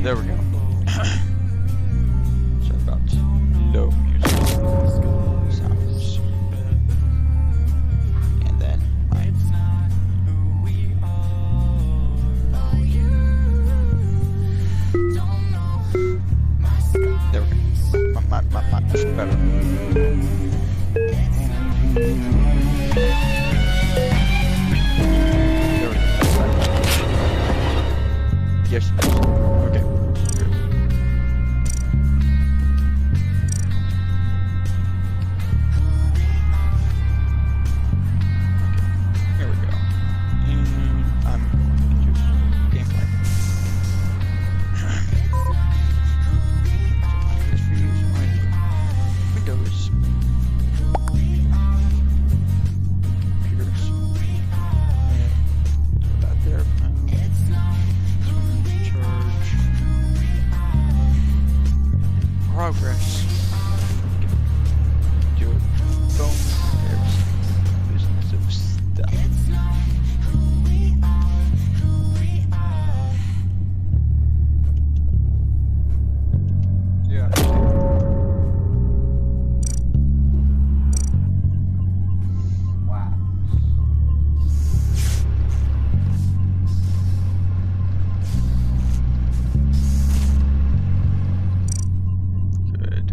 There we go. Sorry about low music sounds. And then there we go. Much better. Yes. Okay. Good. Here we go. And I'm going to do gameplay. Windows. Computers. That there. Progress. Do it. Boom. There's business of stuff. Yeah. Wow. Good.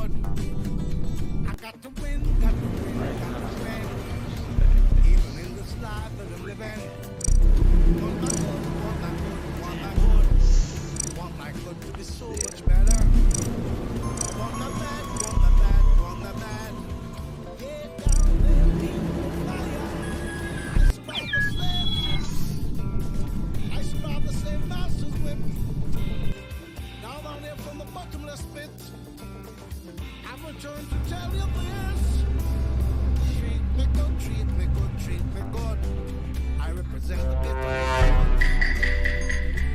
neighborhood. I got to win, got to win, got to win. Even in this life that I'm living. Want my good, want my good, want my good. Want my good to be so much better. Want my bad, want my bad, want my bad. Yeah, down there in the fire. I survived the slave ships. I survived the slave master's whip. Now down here from the bottomless pit, I've returned to tell you this. Treat me good, treat me good, treat me good. I represent the bitter.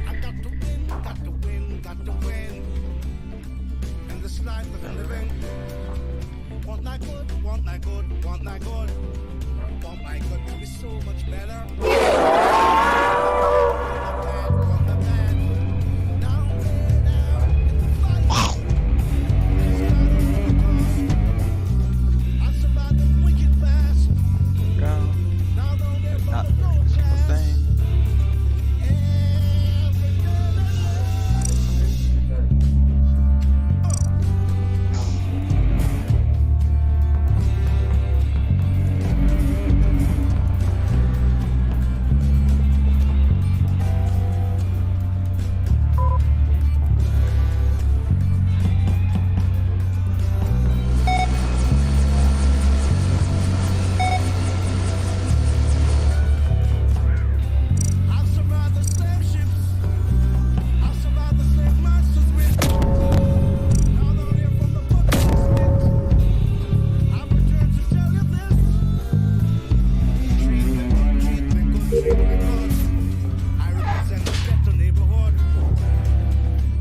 I got to win, got to win, got to win. In this life that I'm living. Want my good, want my good, want my good. Want my good to be so much better. Want my bad. Down there, down in the fire. I survived the wicked past. Go. Now down there from Not the a road single past. thing. Every day that I've survived the slave ships. I've survived the slave masters with. Now down here from the bottomless pit, I've returned to tell you this. Treat me good, treat me good, treat me good. I represent the better neighborhood.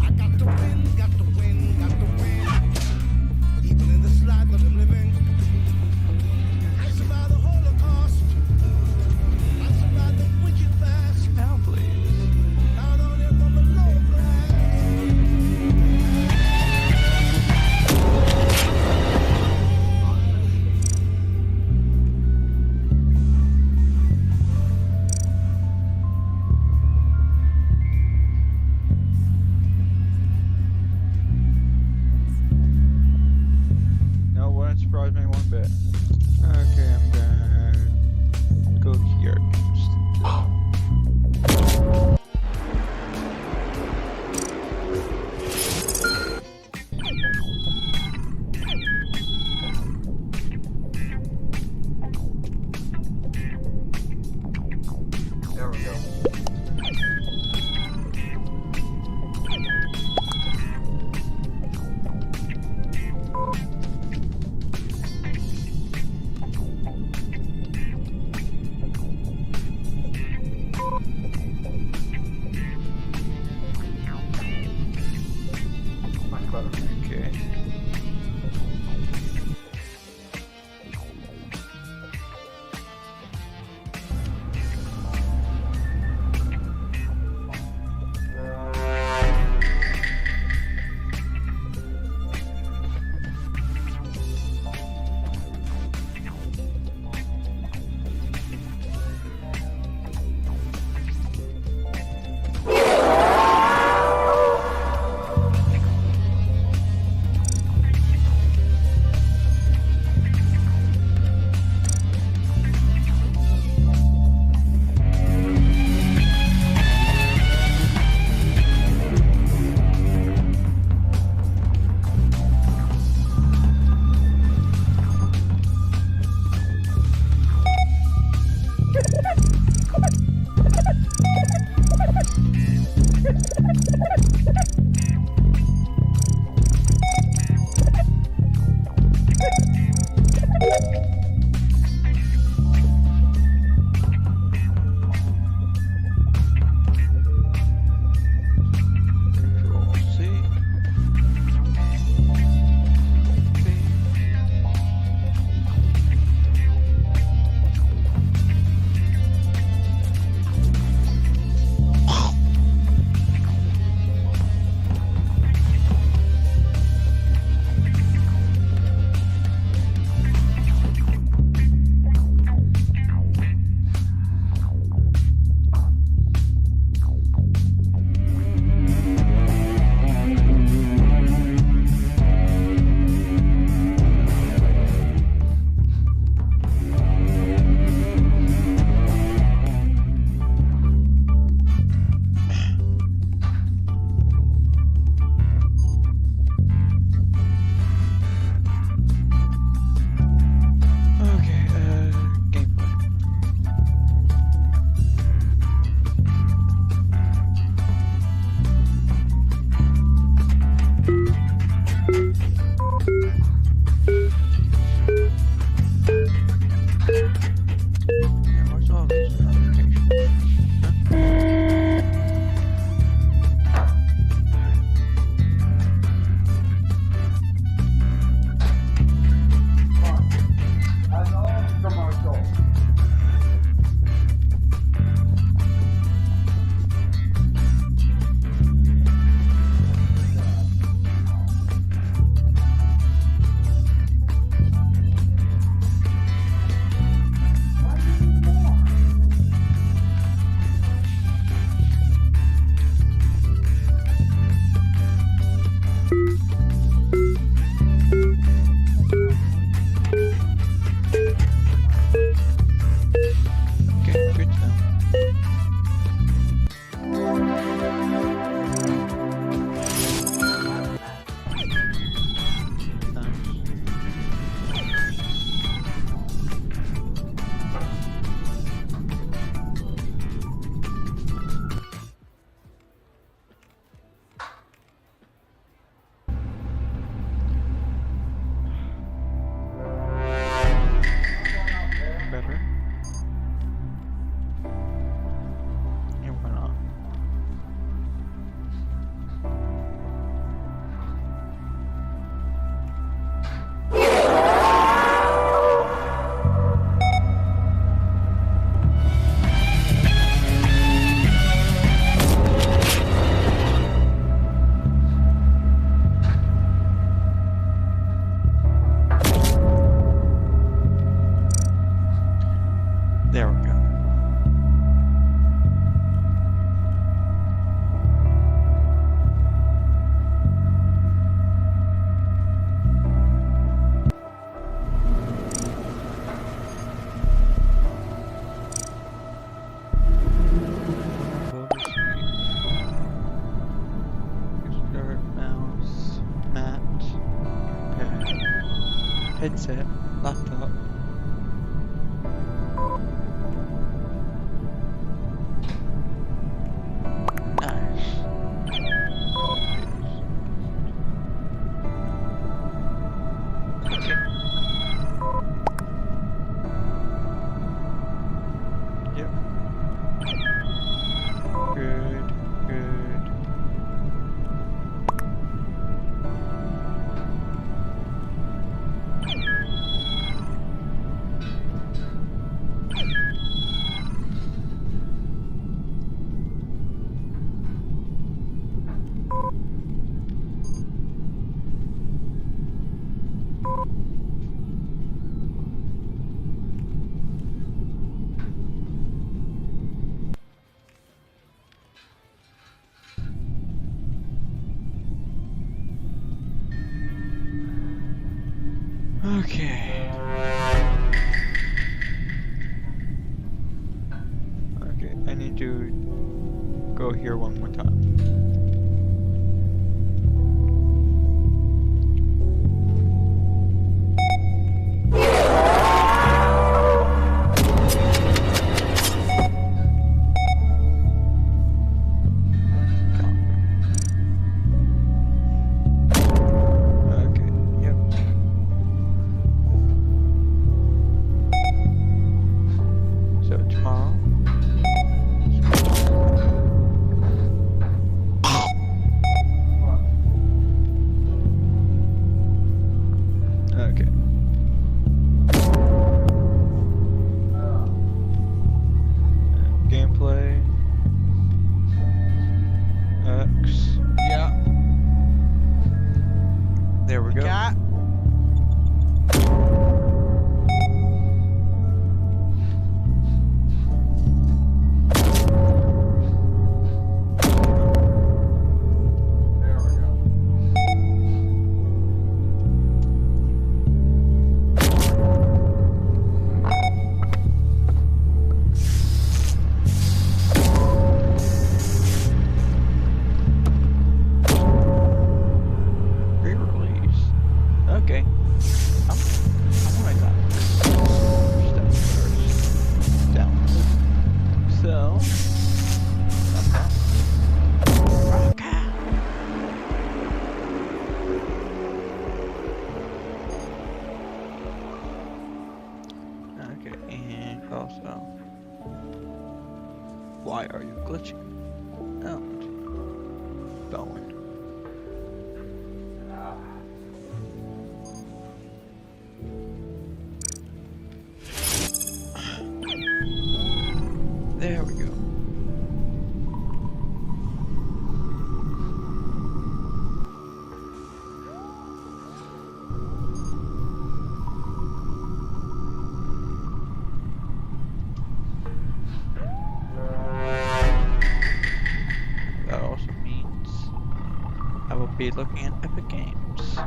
I got to win, got to win, got to win. Even in this life that I'm living, I survived the Holocaust. I survived the wicked past. Now, please. Now down here from the lowlands. No, wouldn't surprise me one bit. Okay, I'm gonna go here. There we go. Much better. Okay. headset, laptop. Nice. Okay. Yep. Good, good. Okay. Okay, I need to go here one more time. Okay, yep. So tomorrow. Okay. Gameplay. X. Yeah. There we go. Cat. There we go. Pre-release. Okay. I want that stuff first. Download. So. Okay. Okay, and also. Why are you glitching? And phone. There we go. That also means I will be looking at Epic Games.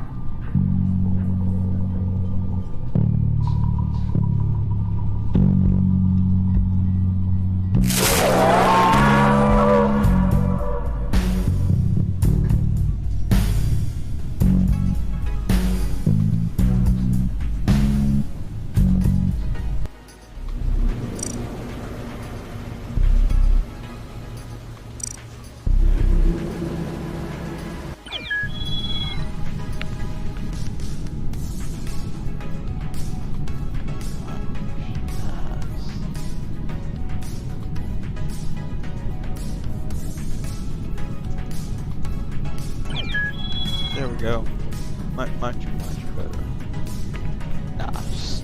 There we go. Much better. Nice.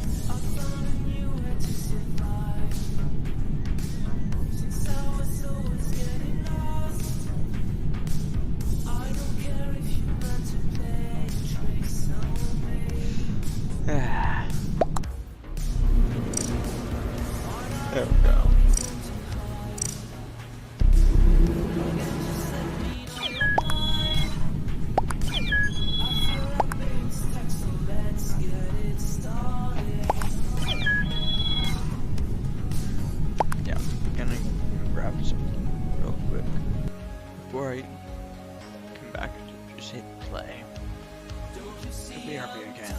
There we go. Yeah, I'm gonna grab something real quick before I come back to just hit play. Could be RP again.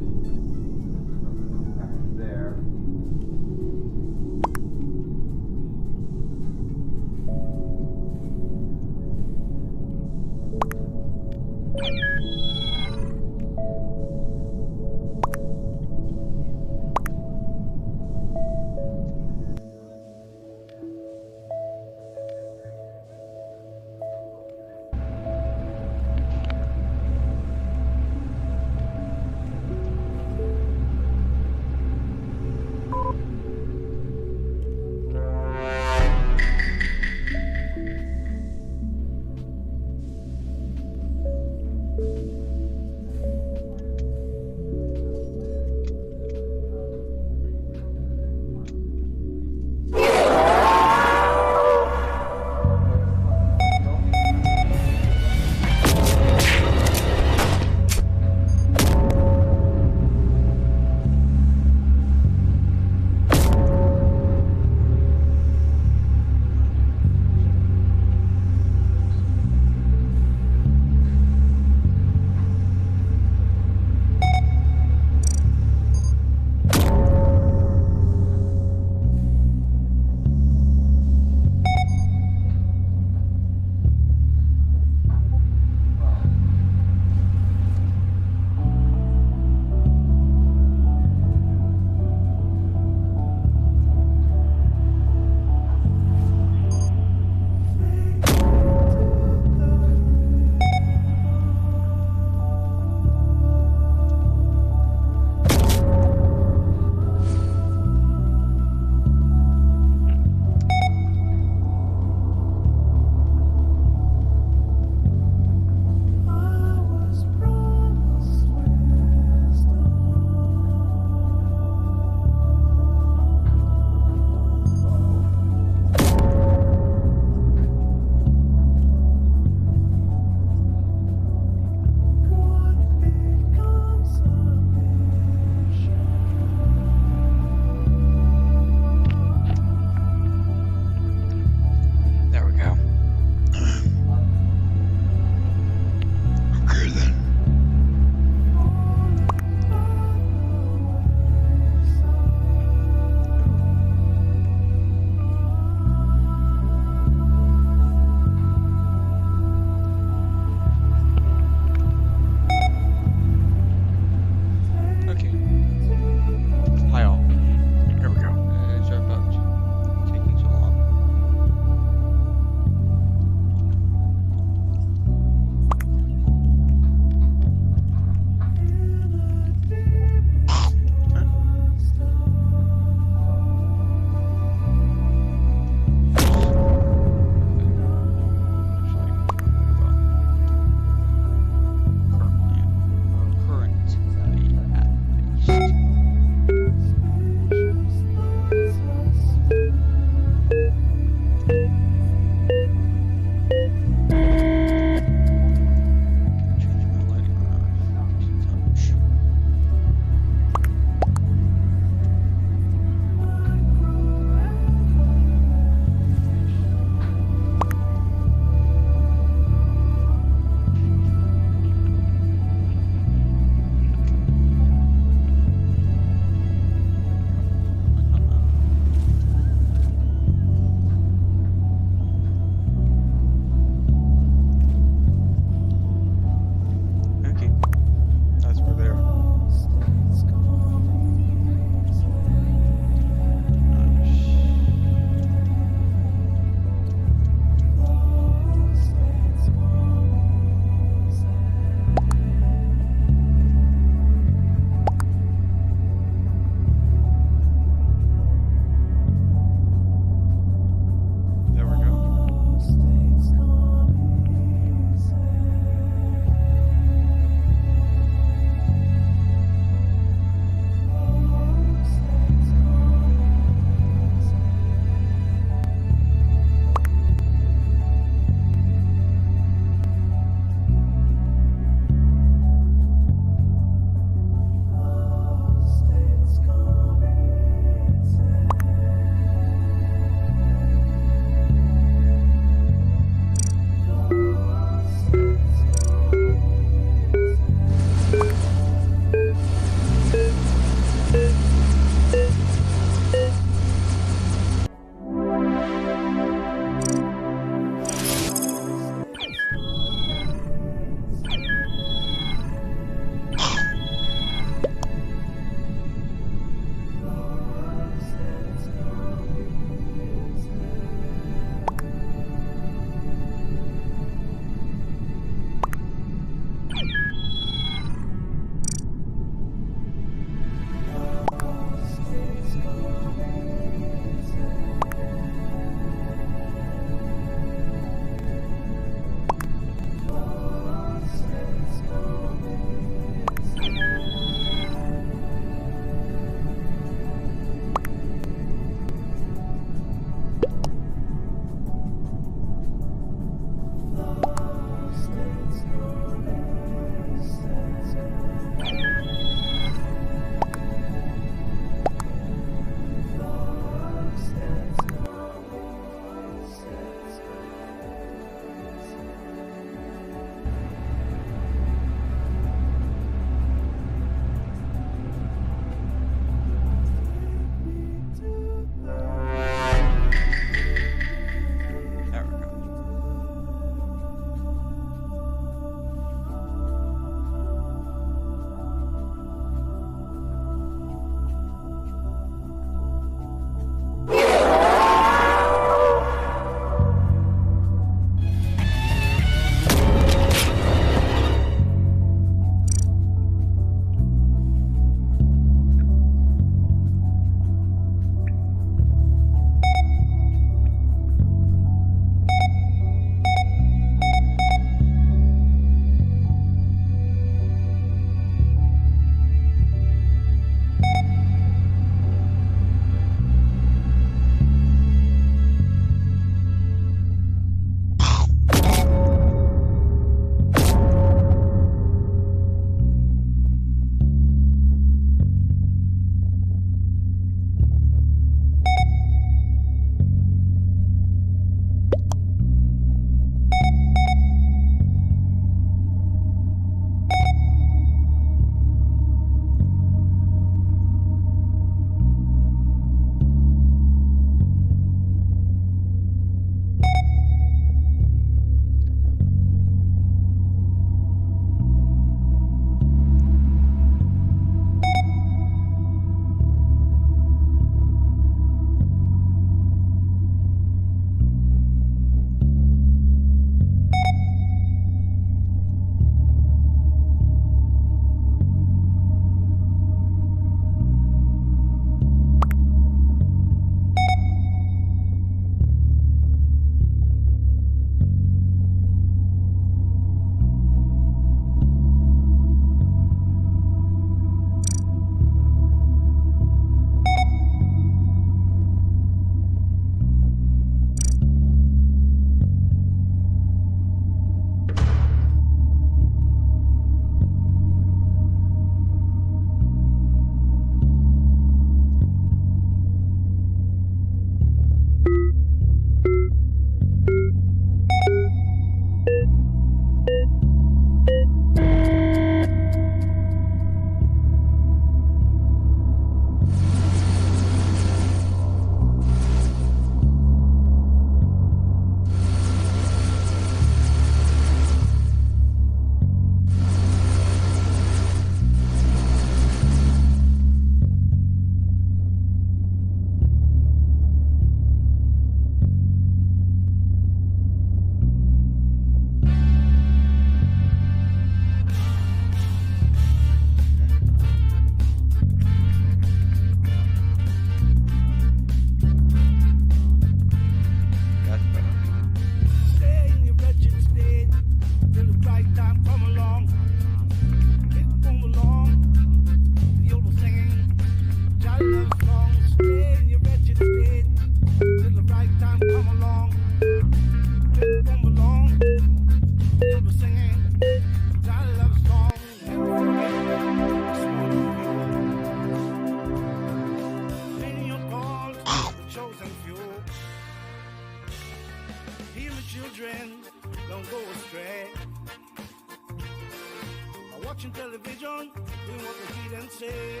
watching television, doing what the heathen say.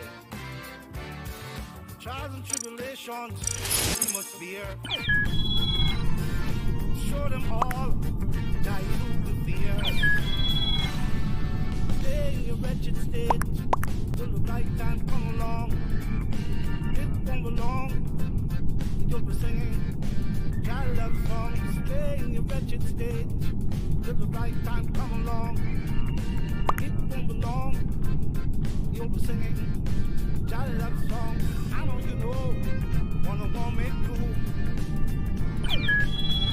Trials and tribulations we must fear. Show them all, die through the fear. Stay in your wretched state till the right time come along. It won't be long, you'll be singing your love songs. Stay in your wretched state till the right time come along. It won't be long, you'll be singing your love songs. I know you know what a woman do.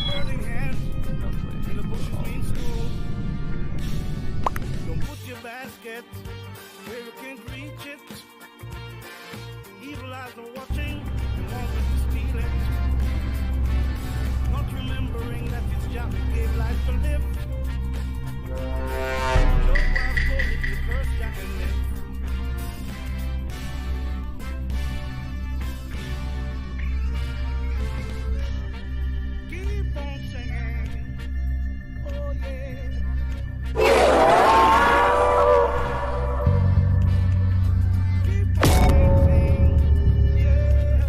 Burning hands in the bushes means school. Don't put your basket where you can't reach it. Evil eyes are watching and wanting to steal it. Not remembering that it's just gave life to live. Your wife told it the first time and live. Keep on singing, oh yeah. Keep on singing, yeah.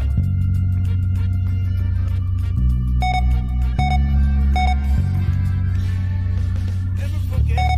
Never forget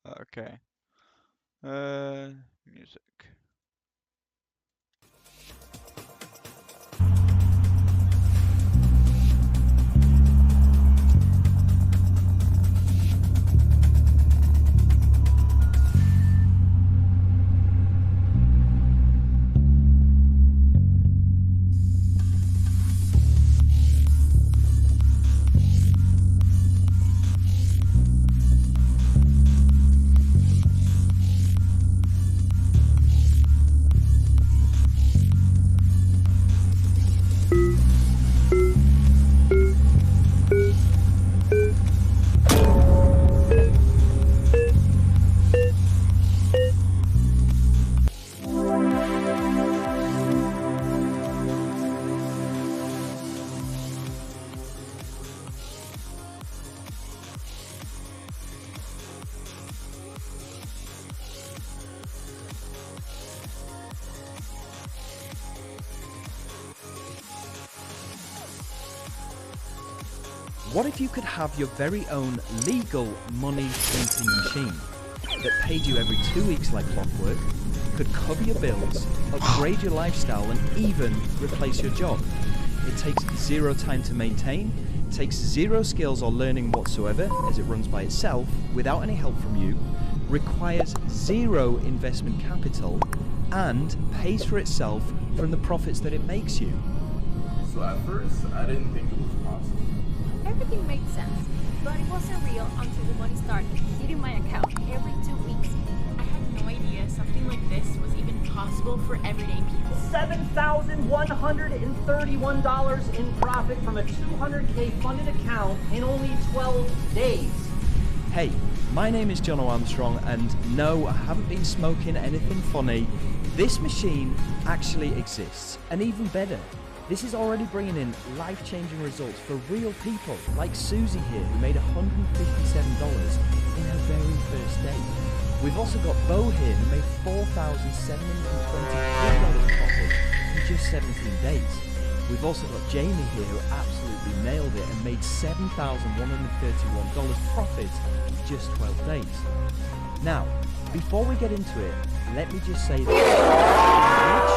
Okay. Music. What if you could have your very own legal money printing machine that paid you every 2 weeks like clockwork, could cover your bills, upgrade your lifestyle, and even replace your job? It takes zero time to maintain, takes zero skills or learning whatsoever as it runs by itself without any help from you, requires zero investment capital, and pays for itself from the profits that it makes you. So at first, I didn't think it was possible. Everything made sense, but it wasn't real until the money started hitting my account every 2 weeks. I had no idea something like this was even possible for everyday people. $7,131 in profit from a $200K funded account in only 12 days. Hey, my name is John Armstrong, and no, I haven't been smoking anything funny. This machine actually exists, and even better, this is already bringing in life-changing results for real people, like Susie here, who made $157 in her very first day. We've also got Bo here, who made $4,723 profit in just 17 days. We've also got Jamie here, who absolutely nailed it and made $7,131 profit in just 12 days. Now, before we get into it, let me just say this. Make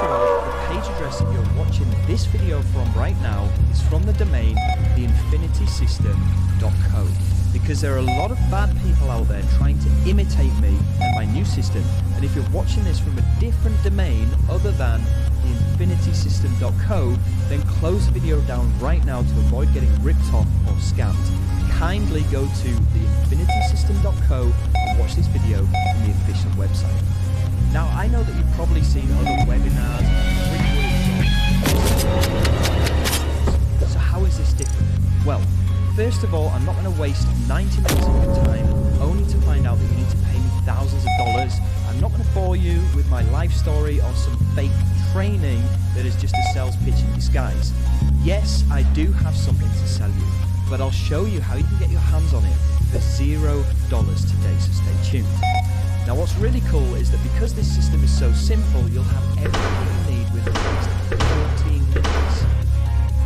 sure the page address that you're watching this video from right now is from the domain us15.co, because there are a lot of bad people out there trying to imitate me and my new system, and if you're watching this from a different domain other than the-infinity-system.co, then close the video down right now to avoid getting ripped off or scammed. Kindly go to the-infinity-system.co and watch this video from the official website. Now, I know that you've probably seen other webinars, free workshops, First of all, I'm not going to waste 90 minutes of your time only to find out that you need to pay me thousands of dollars. I'm not going to bore you with my life story or some fake training that is just a sales pitch in disguise. Yes, I do have something to sell you, but I'll show you how you can get your hands on it for $0 today, so stay tuned. Now what's really cool is that because this system is so simple, you'll have everything you need within the next 14 minutes.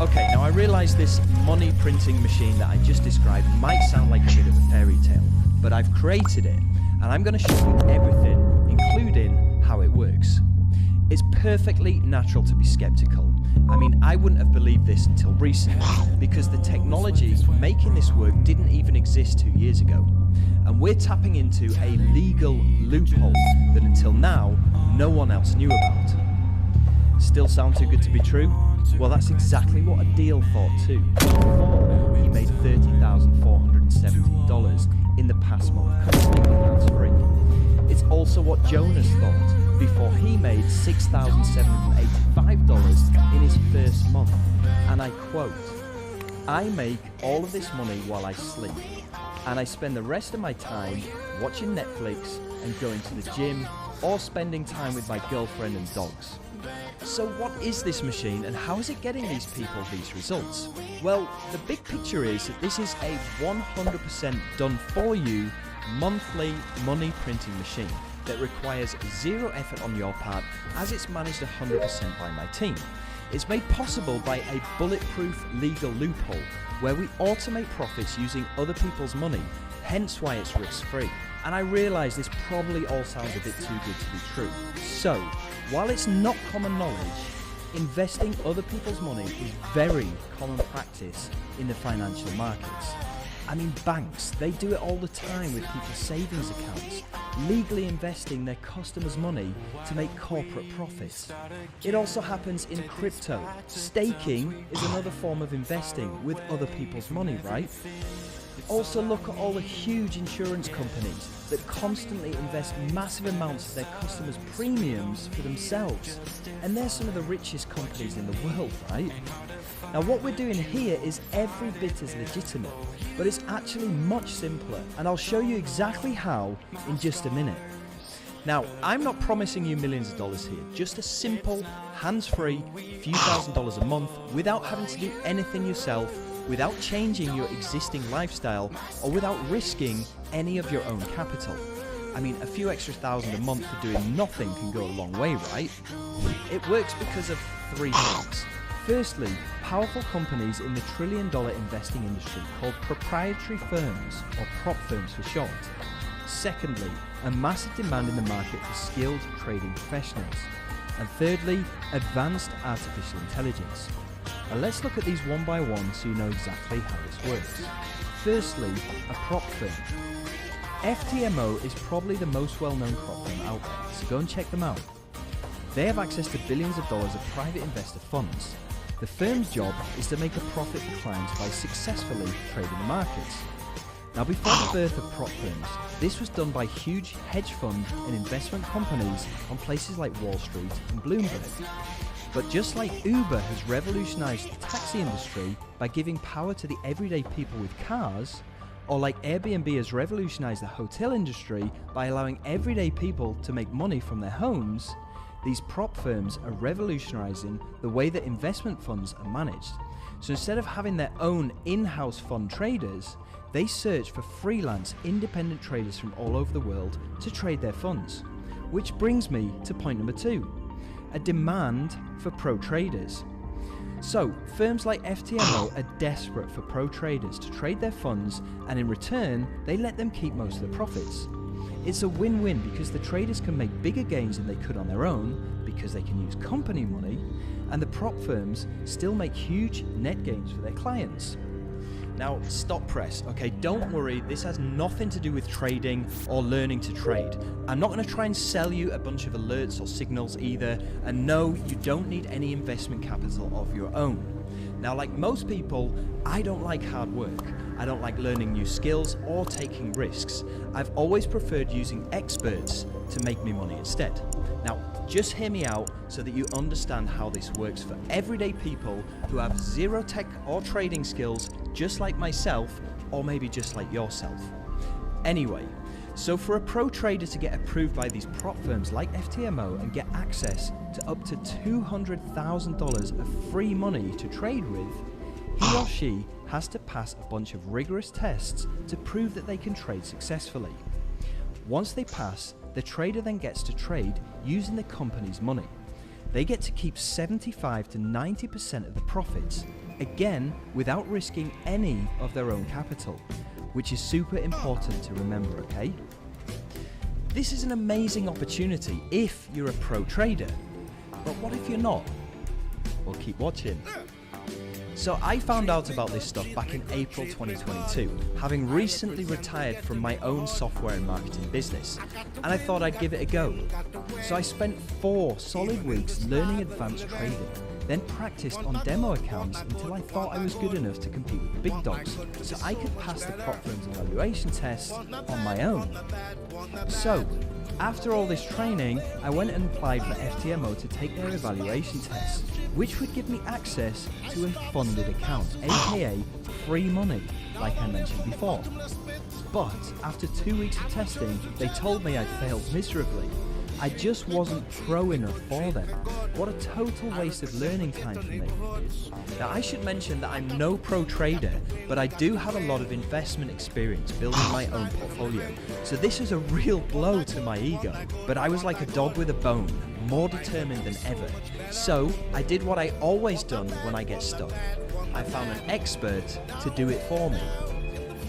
Okay, now I realize this money printing machine that I just described might sound like a bit of a fairy tale, but I've created it, and I'm going to show you everything, including how it works. It's perfectly natural to be skeptical. I mean, I wouldn't have believed this until recently, because the technology making this work didn't even exist 2 years ago. And we're tapping into a legal loophole that until now, no one else knew about. Still sound too good to be true? Well, that's exactly what Adil thought too. Before he made $30,417 in the past month completely hands-free. It's also what Jonas thought before he made $6,785 in his first month. And I quote, "I make all of this money while I sleep, and I spend the rest of my time watching Netflix and going to the gym or spending time with my girlfriend and dogs." So what is this machine and how is it getting these people these results? Well, the big picture is that this is a 100% done for you monthly money printing machine that requires zero effort on your part, as it's managed 100% by my team. It's made possible by a bulletproof legal loophole where we automate profits using other people's money, hence why it's risk-free. And I realise this probably all sounds a bit too good to be true. So, while it's not common knowledge, investing other people's money is very common practice in the financial markets. I mean, banks, they do it all the time with people's savings accounts, legally investing their customers' money to make corporate profits. It also happens in crypto. Staking is another form of investing with other people's money, right? Also look at all the huge insurance companies that constantly invest massive amounts of their customers' premiums for themselves. And they're some of the richest companies in the world, right? Now what we're doing here is every bit as legitimate, but it's actually much simpler, and I'll show you exactly how in just a minute. Now, I'm not promising you millions of dollars here, just a simple, hands-free, few $1,000s a month without having to do anything yourself, without changing your existing lifestyle, or without risking any of your own capital. I mean, a few extra $1,000 a month for doing nothing can go a long way, right? It works because of three things. Firstly, powerful companies in the trillion-dollar investing industry called proprietary firms, or prop firms for short. Secondly, a massive demand in the market for skilled trading professionals. And thirdly, advanced artificial intelligence. Now let's look at these one by one so you know exactly how this works. Firstly, a prop firm. FTMO is probably the most well-known prop firm out there, so go and check them out. They have access to billions of dollars of private investor funds. The firm's job is to make a profit for clients by successfully trading the markets. Now before the birth of prop firms, this was done by huge hedge fund and investment companies on places like Wall Street and Bloomberg. But just like Uber has revolutionized the taxi industry by giving power to the everyday people with cars, or like Airbnb has revolutionized the hotel industry by allowing everyday people to make money from their homes, these prop firms are revolutionizing the way that investment funds are managed. So instead of having their own in-house fund traders, they search for freelance independent traders from all over the world to trade their funds. Which brings me to point number 2, a demand for pro traders. So firms like FTMO are desperate for pro traders to trade their funds, and in return they let them keep most of the profits. It's a win-win because the traders can make bigger gains than they could on their own because they can use company money, and the prop firms still make huge net gains for their clients. Now, stop press, okay? Don't worry, this has nothing to do with trading or learning to trade. I'm not going to try and sell you a bunch of alerts or signals either, and no, you don't need any investment capital of your own. Now, like most people, I don't like hard work. I don't like learning new skills or taking risks. I've always preferred using experts to make me money instead. Now, just hear me out so that you understand how this works for everyday people who have zero tech or trading skills, just like myself, or maybe just like yourself. Anyway, so for a pro trader to get approved by these prop firms like FTMO and get access to up to $200,000 of free money to trade with, he or she has to pass a bunch of rigorous tests to prove that they can trade successfully. Once they pass, the trader then gets to trade using the company's money. They get to keep 75 to 90% of the profits, again without risking any of their own capital, which is super important to remember, okay? This is an amazing opportunity if you're a pro trader, but what if you're not? Well, keep watching. So I found out about this stuff back in April 2022, having recently retired from my own software and marketing business, and I thought I'd give it a go. So I spent 4 solid weeks learning advanced trading, then practiced on demo accounts until I thought I was good enough to compete with the big dogs, so I could pass the prop firm's evaluation tests on my own. So, after all this training, I went and applied for FTMO to take their evaluation tests, which would give me access to a funded account, aka free money, like I mentioned before. But after 2 weeks of testing, they told me I failed miserably. I just wasn't pro enough for them. What a total waste of learning time for me. Now, I should mention that I'm no pro trader, but I do have a lot of investment experience building my own portfolio, so this is a real blow to my ego. But I was like a dog with a bone, more determined than ever. So I did what I always done when I get stuck. I found an expert to do it for me.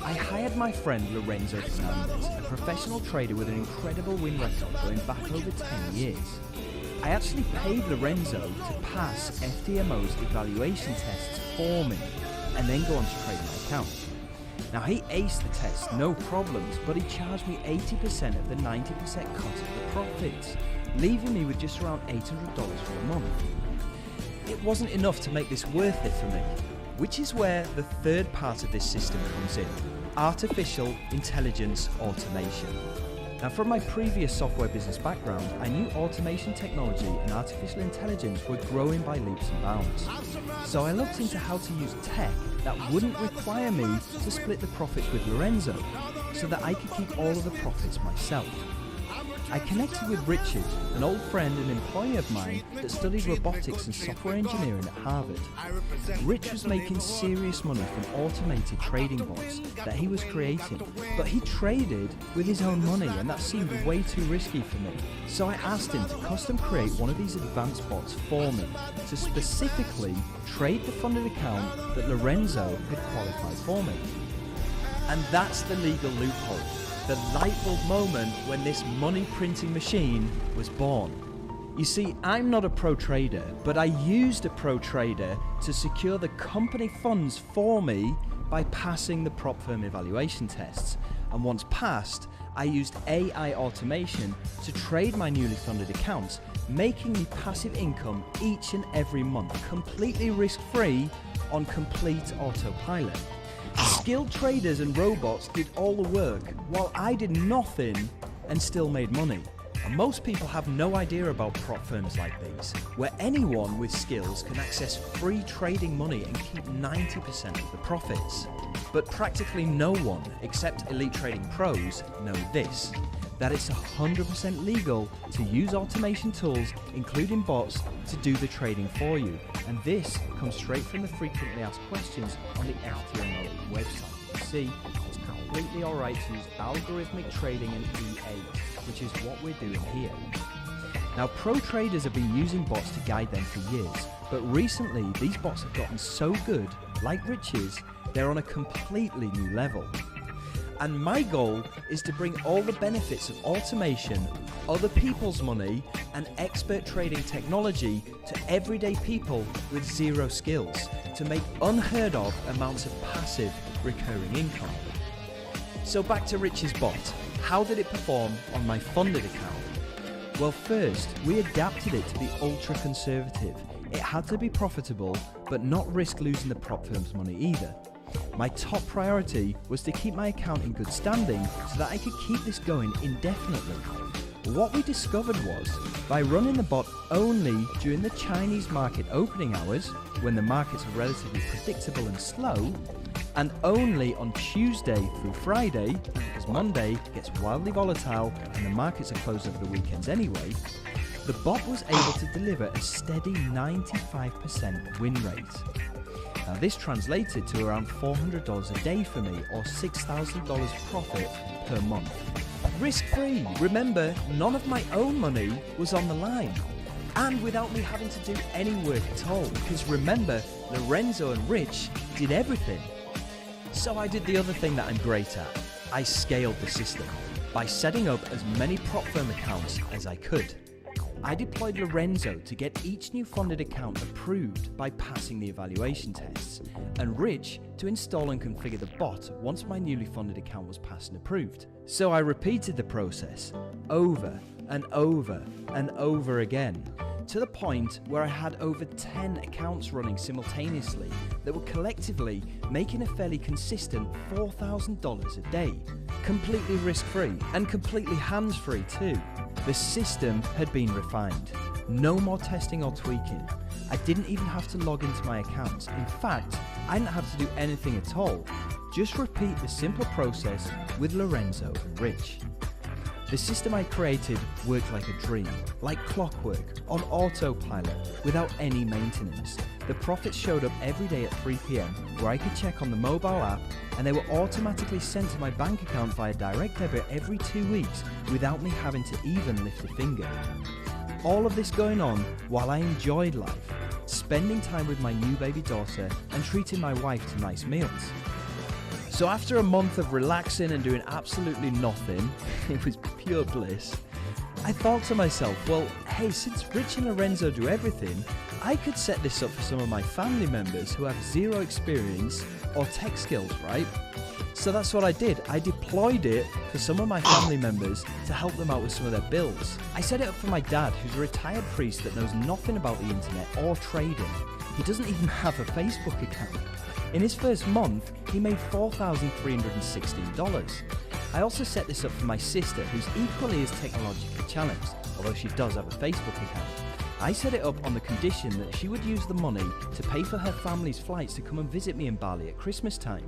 I hired my friend Lorenzo Fernandez, a professional trader with an incredible win record going back over 10 years. I actually paid Lorenzo to pass FTMO's evaluation tests for me and then go on to trade my account. Now, he aced the test, no problems, but he charged me 80% of the 90% cut of the profits, leaving me with just around $800 for a month. It wasn't enough to make this worth it for me, which is where the third part of this system comes in: artificial intelligence automation. Now, from my previous software business background, I knew automation technology and artificial intelligence were growing by leaps and bounds. So I looked into how to use tech that wouldn't require me to split the profits with Lorenzo, so that I could keep all of the profits myself. I connected with Richard, an old friend and employee of mine that studied robotics and software engineering at Harvard. Rich was making serious money from automated trading bots that he was creating, but he traded with his own money and that seemed way too risky for me. So I asked him to custom create one of these advanced bots for me to specifically trade the funded account that Lorenzo had qualified for me. And that's the legal loophole. The light bulb moment when this money printing machine was born. You see, I'm not a pro trader, but I used a pro trader to secure the company funds for me by passing the prop firm evaluation tests. And once passed, I used AI automation to trade my newly funded accounts, making me passive income each and every month, completely risk-free on complete autopilot. Skilled traders and robots did all the work, while I did nothing and still made money. And most people have no idea about prop firms like these, where anyone with skills can access free trading money and keep 90% of the profits. But practically no one, except elite trading pros, know this: that it's 100% legal to use automation tools, including bots, to do the trading for you. And this comes straight from the frequently asked questions on the FTMO website. You see, it's completely alright to use algorithmic trading and E8, which is what we're doing here. Now, pro traders have been using bots to guide them for years, but recently these bots have gotten so good, like Rich's, they're on a completely new level. And my goal is to bring all the benefits of automation, other people's money, and expert trading technology to everyday people with zero skills to make unheard of amounts of passive recurring income. So back to Rich's bot. How did it perform on my funded account? Well, first, we adapted it to be ultra conservative, It had to be profitable, but not risk losing the prop firm's money either. My top priority was to keep my account in good standing so that I could keep this going indefinitely. What we discovered was, by running the bot only during the Chinese market opening hours, when the markets are relatively predictable and slow, and only on Tuesday through Friday, because Monday gets wildly volatile and the markets are closed over the weekends anyway, the bot was able to deliver a steady 95% win rate. Now this translated to around $400 a day for me, or $6,000 profit per month. Risk-free. Remember, none of my own money was on the line. And without me having to do any work at all, because remember, Lorenzo and Rich did everything. So I did the other thing that I'm great at. I scaled the system by setting up as many prop firm accounts as I could. I deployed Lorenzo to get each new funded account approved by passing the evaluation tests, and Rich to install and configure the bot once my newly funded account was passed and approved. So I repeated the process over and over and over again, to the point where I had over 10 accounts running simultaneously that were collectively making a fairly consistent $4,000 a day, completely risk-free and completely hands-free too. The system had been refined. No more testing or tweaking. I didn't even have to log into my accounts. In fact, I didn't have to do anything at all. Just repeat the simple process with Lorenzo and Rich. The system I created worked like a dream, like clockwork, on autopilot, without any maintenance. The profits showed up every day at 3 PM, where I could check on the mobile app, and they were automatically sent to my bank account via direct debit every 2 weeks, without me having to even lift a finger. All of this going on while I enjoyed life, spending time with my new baby daughter and treating my wife to nice meals. So after a month of relaxing and doing absolutely nothing, it was pure bliss, I thought to myself, well, hey, since Rich and Lorenzo do everything, I could set this up for some of my family members who have zero experience or tech skills, right? So that's what I did. I deployed it for some of my family members to help them out with some of their bills. I set it up for my dad, who's a retired priest that knows nothing about the internet or trading. He doesn't even have a Facebook account. In his first month, he made $4,316. I also set this up for my sister, who's equally as technologically challenged, although she does have a Facebook account. I set it up on the condition that she would use the money to pay for her family's flights to come and visit me in Bali at Christmas time.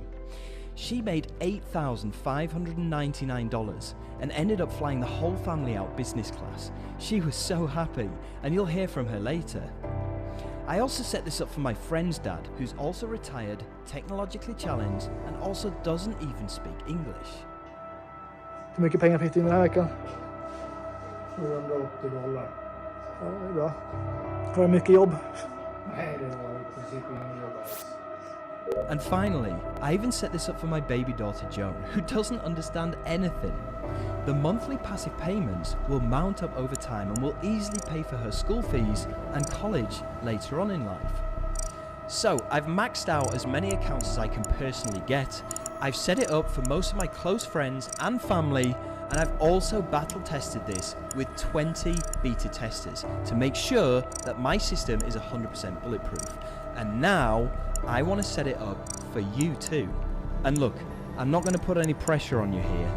She made $8,599 and ended up flying the whole family out business class. She was so happy, and you'll hear from her later. I also set this up for my friend's dad, who's also retired, technologically challenged, and also doesn't even speak English. Hur mycket pengar fick du in den här veckan? $780. Ja, det är bra. Har du mycket jobb? Nej, det var i princip ingen jobb alls. And finally, I even set this up for my baby daughter Joan, who doesn't understand anything. The monthly passive payments will mount up over time and will easily pay for her school fees and college later on in life. So I've maxed out as many accounts as I can personally get. I've set it up for most of my close friends and family, and I've also battle tested this with 20 beta testers to make sure that my system is 100% bulletproof. And now I want to set it up for you too. And look, I'm not going to put any pressure on you here.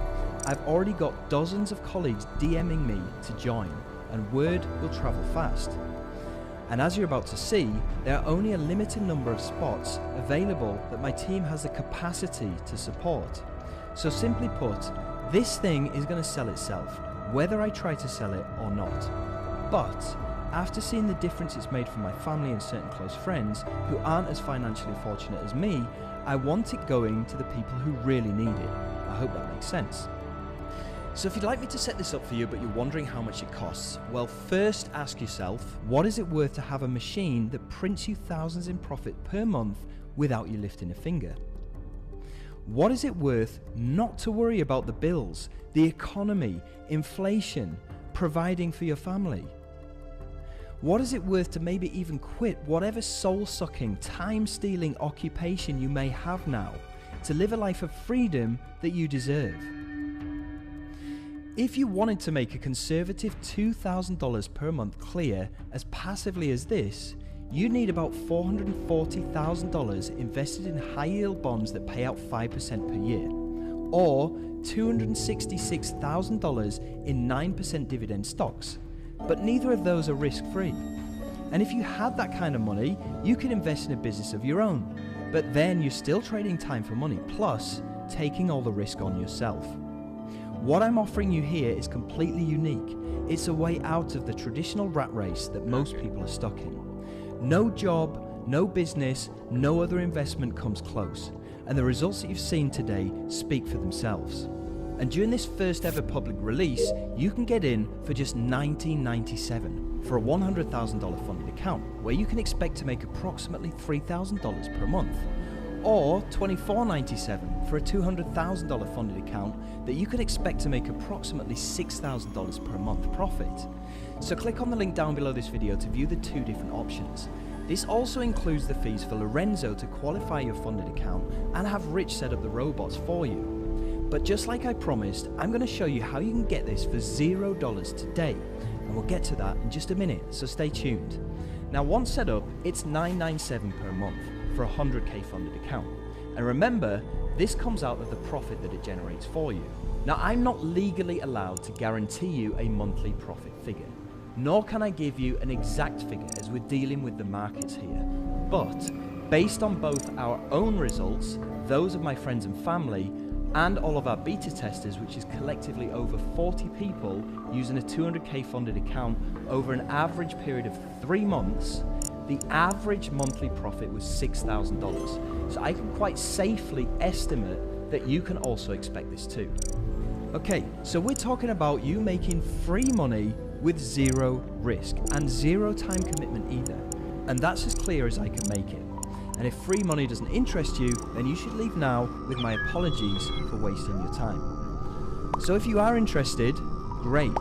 I've already got dozens of colleagues DMing me to join, and word will travel fast. And as you're about to see, there are only a limited number of spots available that my team has the capacity to support. So simply put, this thing is going to sell itself, whether I try to sell it or not. But after seeing the difference it's made for my family and certain close friends who aren't as financially fortunate as me, I want it going to the people who really need it. I hope that makes sense. So if you'd like me to set this up for you but you're wondering how much it costs, well, first ask yourself, what is it worth to have a machine that prints you thousands in profit per month without you lifting a finger? What is it worth not to worry about the bills, the economy, inflation, providing for your family? What is it worth to maybe even quit whatever soul-sucking, time-stealing occupation you may have now to live a life of freedom that you deserve? If you wanted to make a conservative $2,000 per month clear as passively as this, you'd need about $440,000 invested in high-yield bonds that pay out 5% per year, or $266,000 in 9% dividend stocks. But neither of those are risk-free. And if you had that kind of money, you could invest in a business of your own. But then you're still trading time for money, plus taking all the risk on yourself. What I'm offering you here is completely unique. It's a way out of the traditional rat race that most people are stuck in. No job, no business, no other investment comes close. And the results that you've seen today speak for themselves. And during this first ever public release, you can get in for just $19.97 for a $100,000 funded account, where you can expect to make approximately $3,000 per month, or $24.97 for a $200,000 funded account that you can expect to make approximately $6,000 per month profit. So click on the link down below this video to view the two different options. This also includes the fees for Lorenzo to qualify your funded account and have Rich set up the robots for you. But just like I promised, I'm going to show you how you can get this for $0 today, and we'll get to that in just a minute, so stay tuned. Now once set up, it's $9.97 per month for a 100k funded account. And remember, this comes out of the profit that it generates for you. Now I'm not legally allowed to guarantee you a monthly profit figure, nor can I give you an exact figure as we're dealing with the markets here. But based on both our own results, those of my friends and family, and all of our beta testers, which is collectively over 40 people using a 200k funded account over an average period of 3 months, the average monthly profit was $6,000. So I can quite safely estimate that you can also expect this too. Okay, so we're talking about you making free money with zero risk and zero time commitment either. And that's as clear as I can make it. And if free money doesn't interest you, then you should leave now with my apologies for wasting your time. So if you are interested, great.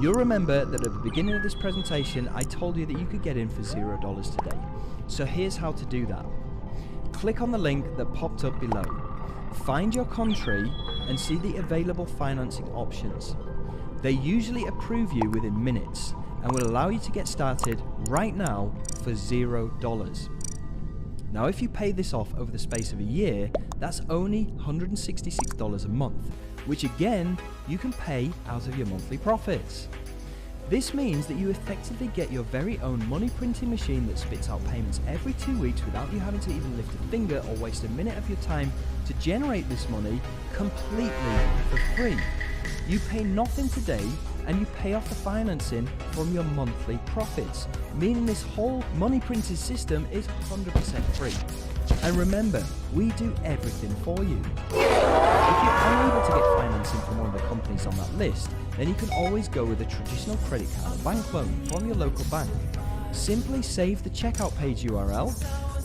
You'll remember that at the beginning of this presentation, I told you that you could get in for $0 today. So here's how to do that. Click on the link that popped up below. Find your country and see the available financing options. They usually approve you within minutes and will allow you to get started right now for $0. Now if you pay this off over the space of a year, that's only $166 a month, which again, you can pay out of your monthly profits. This means that you effectively get your very own money printing machine that spits out payments every 2 weeks without you having to even lift a finger or waste a minute of your time to generate this money completely for free. You pay nothing today and you pay off the financing from your monthly profits, meaning this whole money printing system is 100% free. And remember, we do everything for you. If you're unable to get financing from one of the companies on that list, then you can always go with a traditional credit card or bank loan from your local bank. Simply save the checkout page URL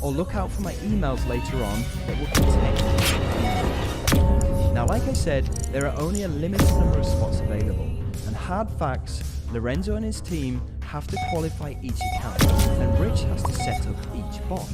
or look out for my emails later on that will contain it. Now like I said, there are only a limited number of spots available, and hard facts, Lorenzo and his team have to qualify each account, and Rich has to set up each bot.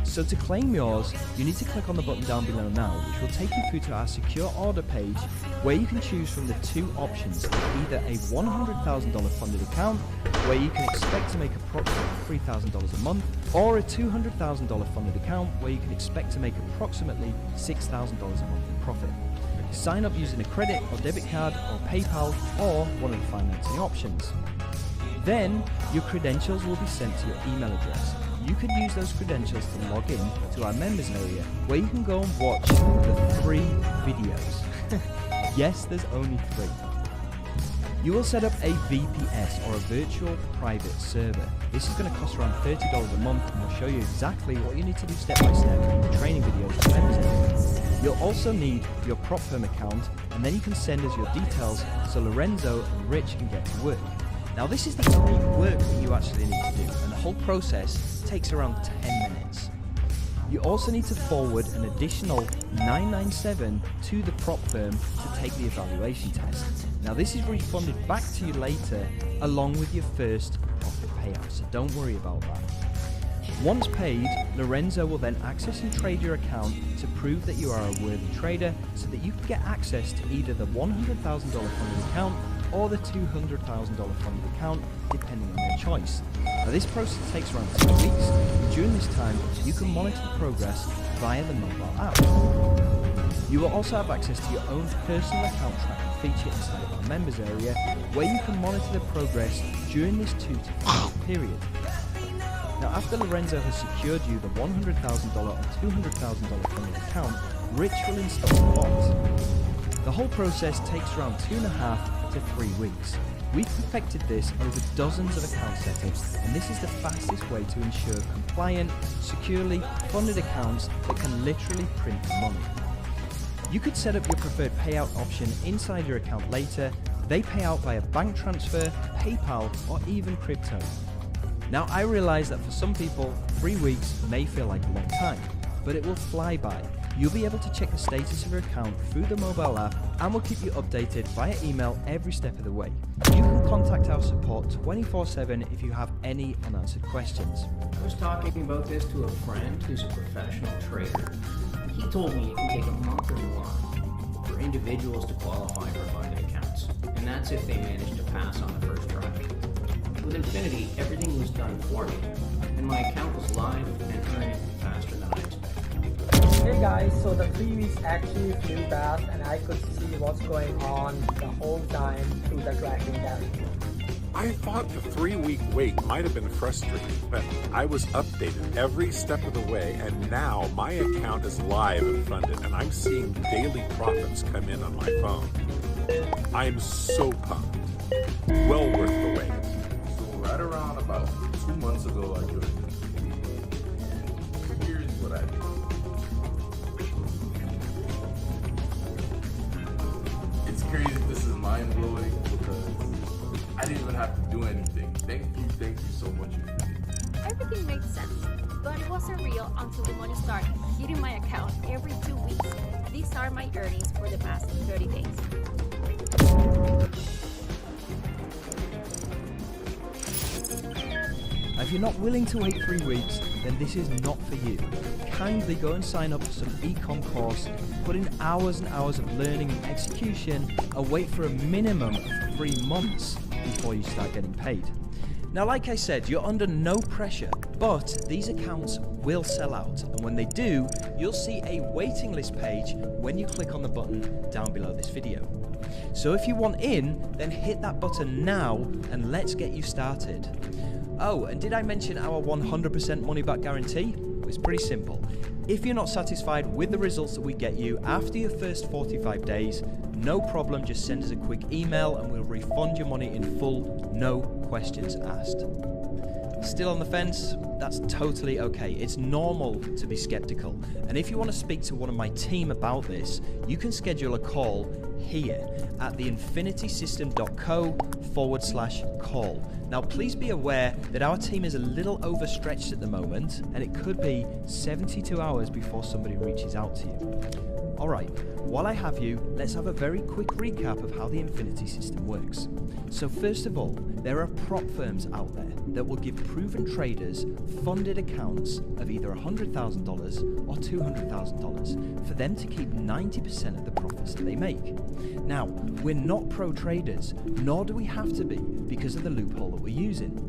So to claim yours, you need to click on the button down below now, which will take you through to our secure order page, where you can choose from the two options, either a $100,000 funded account, where you can expect to make approximately $3,000 a month, or a $200,000 funded account, where you can expect to make approximately $6,000 a month in profit. Sign up using a credit or debit card or PayPal or one of the financing options. Then your credentials will be sent to your email address. You can use those credentials to log in to our members area, where you can go and watch the 3 videos. Yes, there's only 3. You will set up a VPS or a virtual private server. This is going to cost around $30 a month, and we'll show you exactly what you need to do step by step in the training videos for members area. You'll also need your prop firm account, and then you can send us your details so Lorenzo and Rich can get to work. Now this is the only work that you actually need to do, and the whole process takes around 10 minutes. You also need to forward an additional $9.97 to the prop firm to take the evaluation test. Now this is refunded back to you later along with your first profit payout, so don't worry about that. Once paid, Lorenzo will then access and trade your account to prove that you are a worthy trader, so that you can get access to either the $100,000 funded account or the $200,000 funded account, depending on your choice. Now this process takes around 2 weeks, and during this time you can monitor progress via the mobile app. You will also have access to your own personal account tracking feature inside of our members area, where you can monitor the progress during this 2 to 3 week period. Now after Lorenzo has secured you the $100,000 or $200,000 funded account, Rich will install the bot. The whole process takes around 2.5 to 3 weeks. We've perfected this over dozens of account setups, and this is the fastest way to ensure compliant, securely funded accounts that can literally print money. You could set up your preferred payout option inside your account later. They pay out via bank transfer, PayPal, or even crypto. Now I realize that for some people, 3 weeks may feel like a long time, but it will fly by. You'll be able to check the status of your account through the mobile app, and we'll keep you updated via email every step of the way. You can contact our support 24/7 if you have any unanswered questions. I was talking about this to a friend who's a professional trader. He told me it can take a month or more for individuals to qualify for funded accounts, and that's if they manage to pass on the first try. With Infinity, everything was done for me, and my account was live and earning faster than I expected. Hey guys, so the 3 weeks actually flew past and I could see what's going on the whole time through the tracking dashboard. I thought the 3-week wait might have been frustrating, but I was updated every step of the way, and now my account is live and funded, and I'm seeing daily profits come in on my phone. I'm so pumped. Well worth the wait. So right around about 2 months ago, I joined Infinity, and here's what I did. It's crazy. This is mind blowing because I didn't even have to do anything. Thank you so much. Everything made sense, but it wasn't real until the money started hitting my account every 2 weeks. These are my earnings for the past 30 days. If you're not willing to wait 3 weeks, then this is not for you. Kindly go and sign up for some e-com course, put in hours and hours of learning and execution, and wait for a minimum of 3 months before you start getting paid. Now, like I said, you're under no pressure, but these accounts will sell out, and when they do, you'll see a waiting list page when you click on the button down below this video. So if you want in, then hit that button now and let's get you started. Oh, and did I mention our 100% money back guarantee? It's pretty simple. If you're not satisfied with the results that we get you after your first 45 days, no problem, just send us a quick email and we'll refund your money in full, no questions asked. Still on the fence? That's totally okay. It's normal to be skeptical. And if you want to speak to one of my team about this, you can schedule a call here at theinfinitysystem.co/call. Now please be aware that our team is a little overstretched at the moment, and it could be 72 hours before somebody reaches out to you. Alright, while I have you, let's have a very quick recap of how the Infinity system works. So first of all, there are prop firms out there that will give proven traders funded accounts of either $100,000 or $200,000 for them to keep 90% of the profits that they make. Now, we're not pro traders, nor do we have to be because of the loophole that we're using.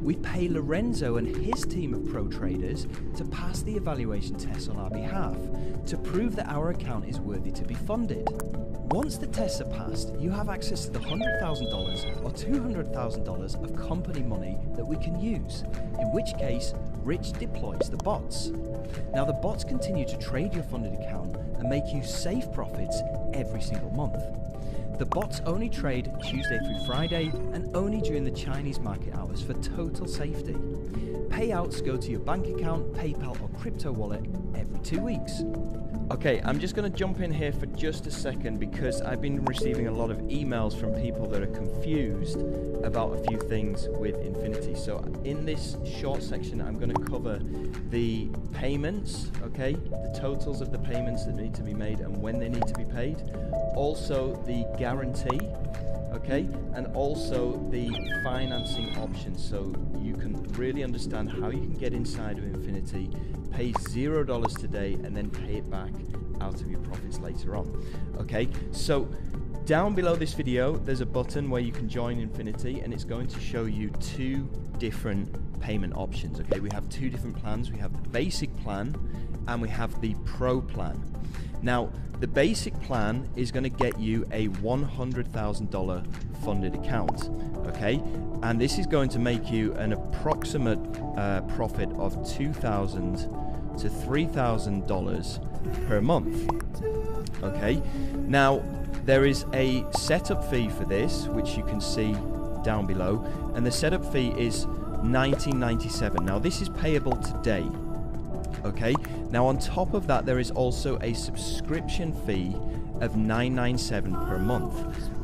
We pay Lorenzo and his team of pro traders to pass the evaluation tests on our behalf to prove that our account is worthy to be funded. Once the tests are passed, you have access to the $100,000 or $200,000 of company money that we can use, in which case Rich deploys the bots. Now the bots continue to trade your funded account and make you safe profits every single month. The bots only trade Tuesday through Friday and only during the Chinese market hours for total safety. Payouts go to your bank account, PayPal or crypto wallet every 2 weeks. Okay, I'm just going to jump in here for just a second because I've been receiving a lot of emails from people that are confused about a few things with Infinity. So in this short section, I'm going to cover the payments, okay, the totals of the payments that need to be made and when they need to be paid. Also the guarantee, okay, and also the financing options, so you can really understand how you can get inside of Infinity, pay $0 today and then pay it back out of your profits later on. Okay, so Down below this video, there's a button where you can join Infinity, and it's going to show you 2 different payment options. Okay, we have 2 different plans. We have the basic plan and we have the pro plan. Now, the basic plan is going to get you a $100,000 funded account, okay? And this is going to make you an approximate profit of $2,000 to $3,000 per month, okay? Now, there is a setup fee for this, which you can see down below, and the setup fee is $19.97. Now, this is payable today. Okay, now on top of that, there is also a subscription fee of $9.97 per month,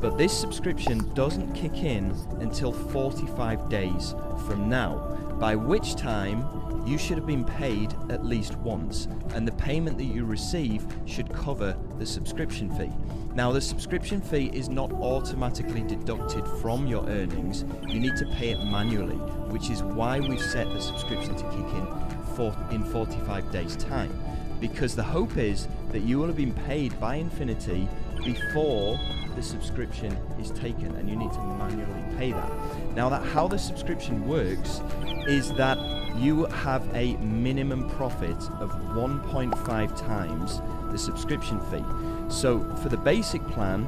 but this subscription doesn't kick in until 45 days from now, by which time you should have been paid at least once, and the payment that you receive should cover the subscription fee. Now, the subscription fee is not automatically deducted from your earnings. You need to pay it manually, which is why we've set the subscription to kick in 45 days time, because the hope is that you will have been paid by Infinity before the subscription is taken, and you need to manually pay that. Now, how the subscription works is that you have a minimum profit of 1.5 times the subscription fee. So for the basic plan,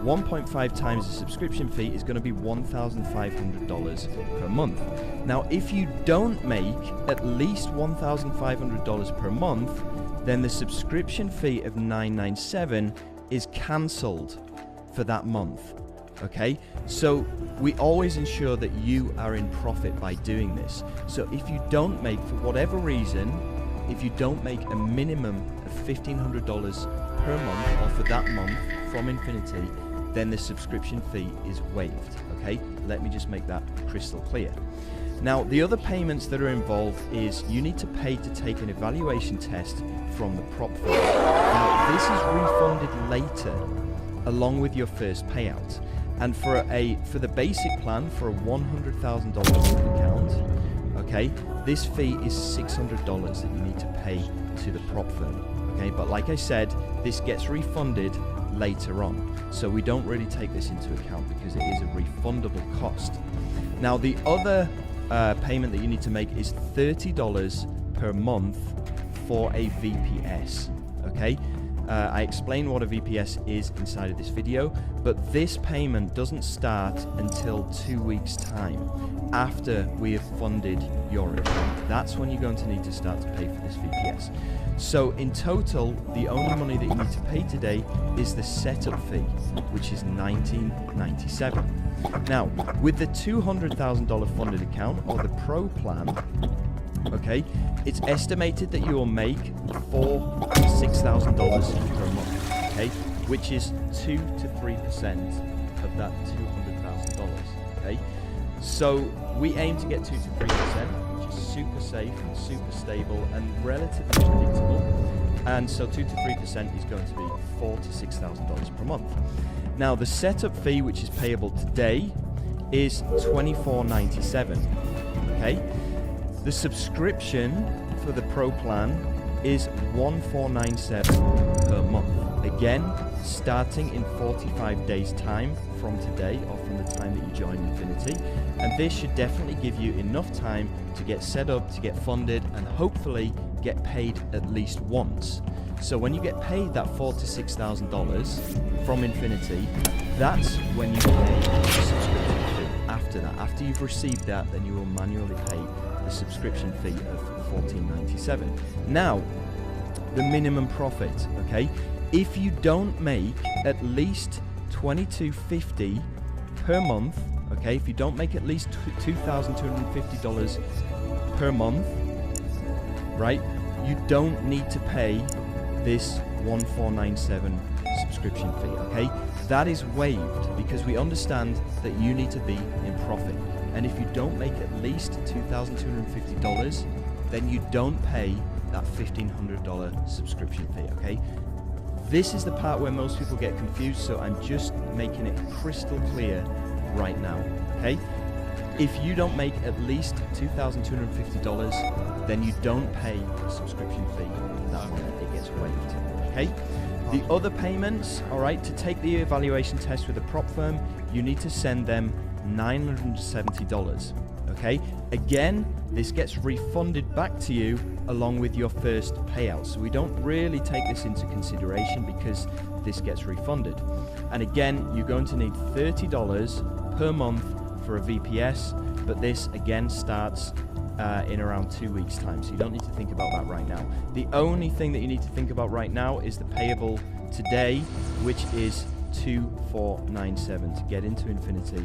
1.5 times the subscription fee is going to be $1,500 per month. Now, if you don't make at least $1,500 per month, then the subscription fee of $9.97 is cancelled for that month. Okay, so we always ensure that you are in profit by doing this. So if you don't make, for whatever reason, if you don't make a minimum of $1,500 per month, or for that month from Infinity, then the subscription fee is waived. Okay, let me just make that crystal clear. Now, the other payments that are involved is you need to pay to take an evaluation test from the prop firm. Now, this is refunded later along with your first payout. And for the basic plan, for a $100,000 account, okay, this fee is $600 that you need to pay to the prop firm. Okay, but like I said, this gets refunded later on, so we don't really take this into account because it is a refundable cost. Now, the other payment that you need to make is $30 per month for a VPS. Okay, I explain what a VPS is inside of this video, but this payment doesn't start until 2 weeks' time after we have funded your account. That's when you're going to need to start to pay for this VPS. So in total, the only money that you need to pay today is the setup fee, which is $19.97. Now, with the $200,000 funded account, or the Pro plan, okay, it's estimated that you will make $4,000 to $6,000 per month, okay, which is 2 to 3% of that $200,000, okay. So we aim to get 2 to 3%, which is super safe and super stable and relatively predictable. And so 2 to 3% is going to be $4,000 to $6,000 per month. Now, the setup fee, which is payable today, is $24.97. Okay. The subscription for the Pro plan is $14.97 per month. Again, starting in 45 days time from today, or from the time that you join Infinity. And this should definitely give you enough time to get set up, to get funded, and hopefully get paid at least once. So when you get paid that $4,000 to $6,000 from Infinity, that's when you pay the subscription fee. After that, after you've received that, then you will manually pay the subscription fee of $14.97. Now, the minimum profit, okay? If you don't make at least $22.50 per month, okay? If you don't make at least $2,250 per month, right? You don't need to pay this $14.97 subscription fee, okay? That is waived because we understand that you need to be in profit. And if you don't make at least $2,250, then you don't pay that $1,500 subscription fee, okay? This is the part where most people get confused, so I'm just making it crystal clear right now, okay? If you don't make at least $2,250, then you don't pay the subscription fee. That one, it gets waived. okay? The other payments, all right, to take the evaluation test with a prop firm, you need to send them $970, okay? Again, this gets refunded back to you along with your first payout. So we don't really take this into consideration because this gets refunded. And again, you're going to need $30 per month for a VPS, but this again starts in around 2 weeks' time, so you don't need to think about that right now. The only thing that you need to think about right now is the payable today, which is 2497 to get into Infinity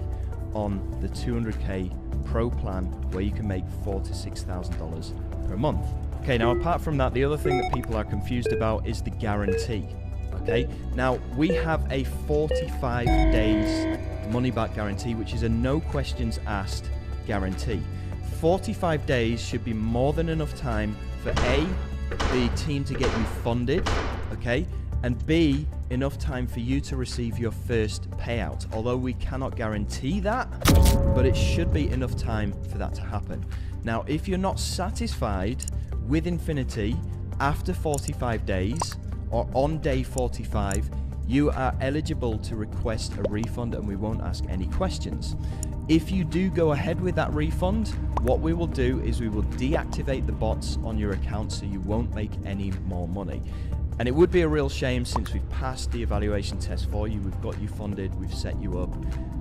on the 200k Pro plan, where you can make $4,000 to $6,000 per month. Okay, now apart from that, the other thing that people are confused about is the guarantee. Okay, now we have a 45 days money back guarantee, which is a no questions asked guarantee. 45 days should be more than enough time for A, the team to get you funded, okay, and B, enough time for you to receive your first payout. Although we cannot guarantee that, but it should be enough time for that to happen. Now, if you're not satisfied with Infinity after 45 days or on day 45, you are eligible to request a refund and we won't ask any questions. If you do go ahead with that refund, what we will do is we will deactivate the bots on your account so you won't make any more money. And it would be a real shame since we've passed the evaluation test for you, we've got you funded, we've set you up.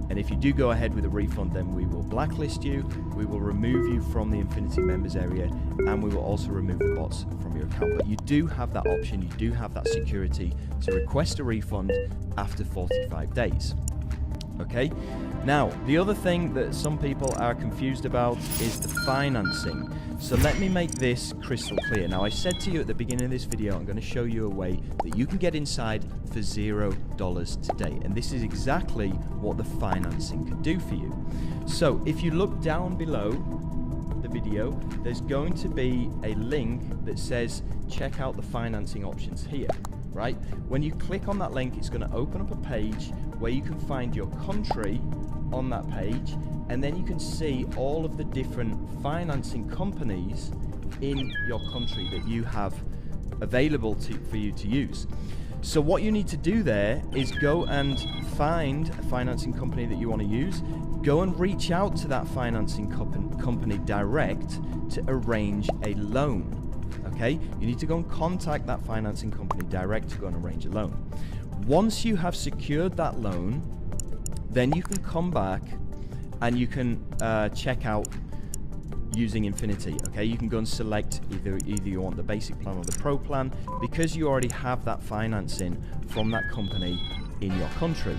And if you do go ahead with a refund, then we will blacklist you, we will remove you from the Infinity members area, and we will also remove the bots from your account. But you do have that option, you do have that security to request a refund after 45 days. Okay, now the other thing that some people are confused about is the financing. So let me make this crystal clear. Now, I said to you at the beginning of this video, I'm going to show you a way that you can get inside for $0 today, and this is exactly what the financing can do for you. So if you look down below the video, there's going to be a link that says check out the financing options here. Right? When you click on that link, it's going to open up a page where you can find your country on that page, and then you can see all of the different financing companies in your country that you have available for you to use. So what you need to do there is go and find a financing company that you want to use, go and reach out to that financing company direct to arrange a loan. Okay, you need to go and contact that financing company direct to go and arrange a loan. Once you have secured that loan, then you can come back and you can check out using Infinity. Okay, you can go and select either you want the basic plan or the pro plan, because you already have that financing from that company in your country.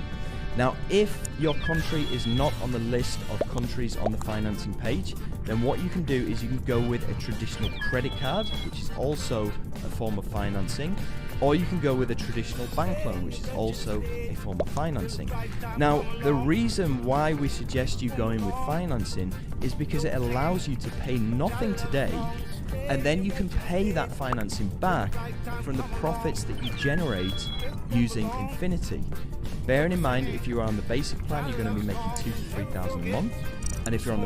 Now, if your country is not on the list of countries on the financing page, then what you can do is you can go with a traditional credit card, which is also a form of financing, or you can go with a traditional bank loan, which is also a form of financing. Now, the reason why we suggest you going with financing is because it allows you to pay nothing today, and then you can pay that financing back from the profits that you generate using Infinity. Bearing in mind, if you are on the basic plan, you're going to be making $2,000 to $3,000 a month, and if you're on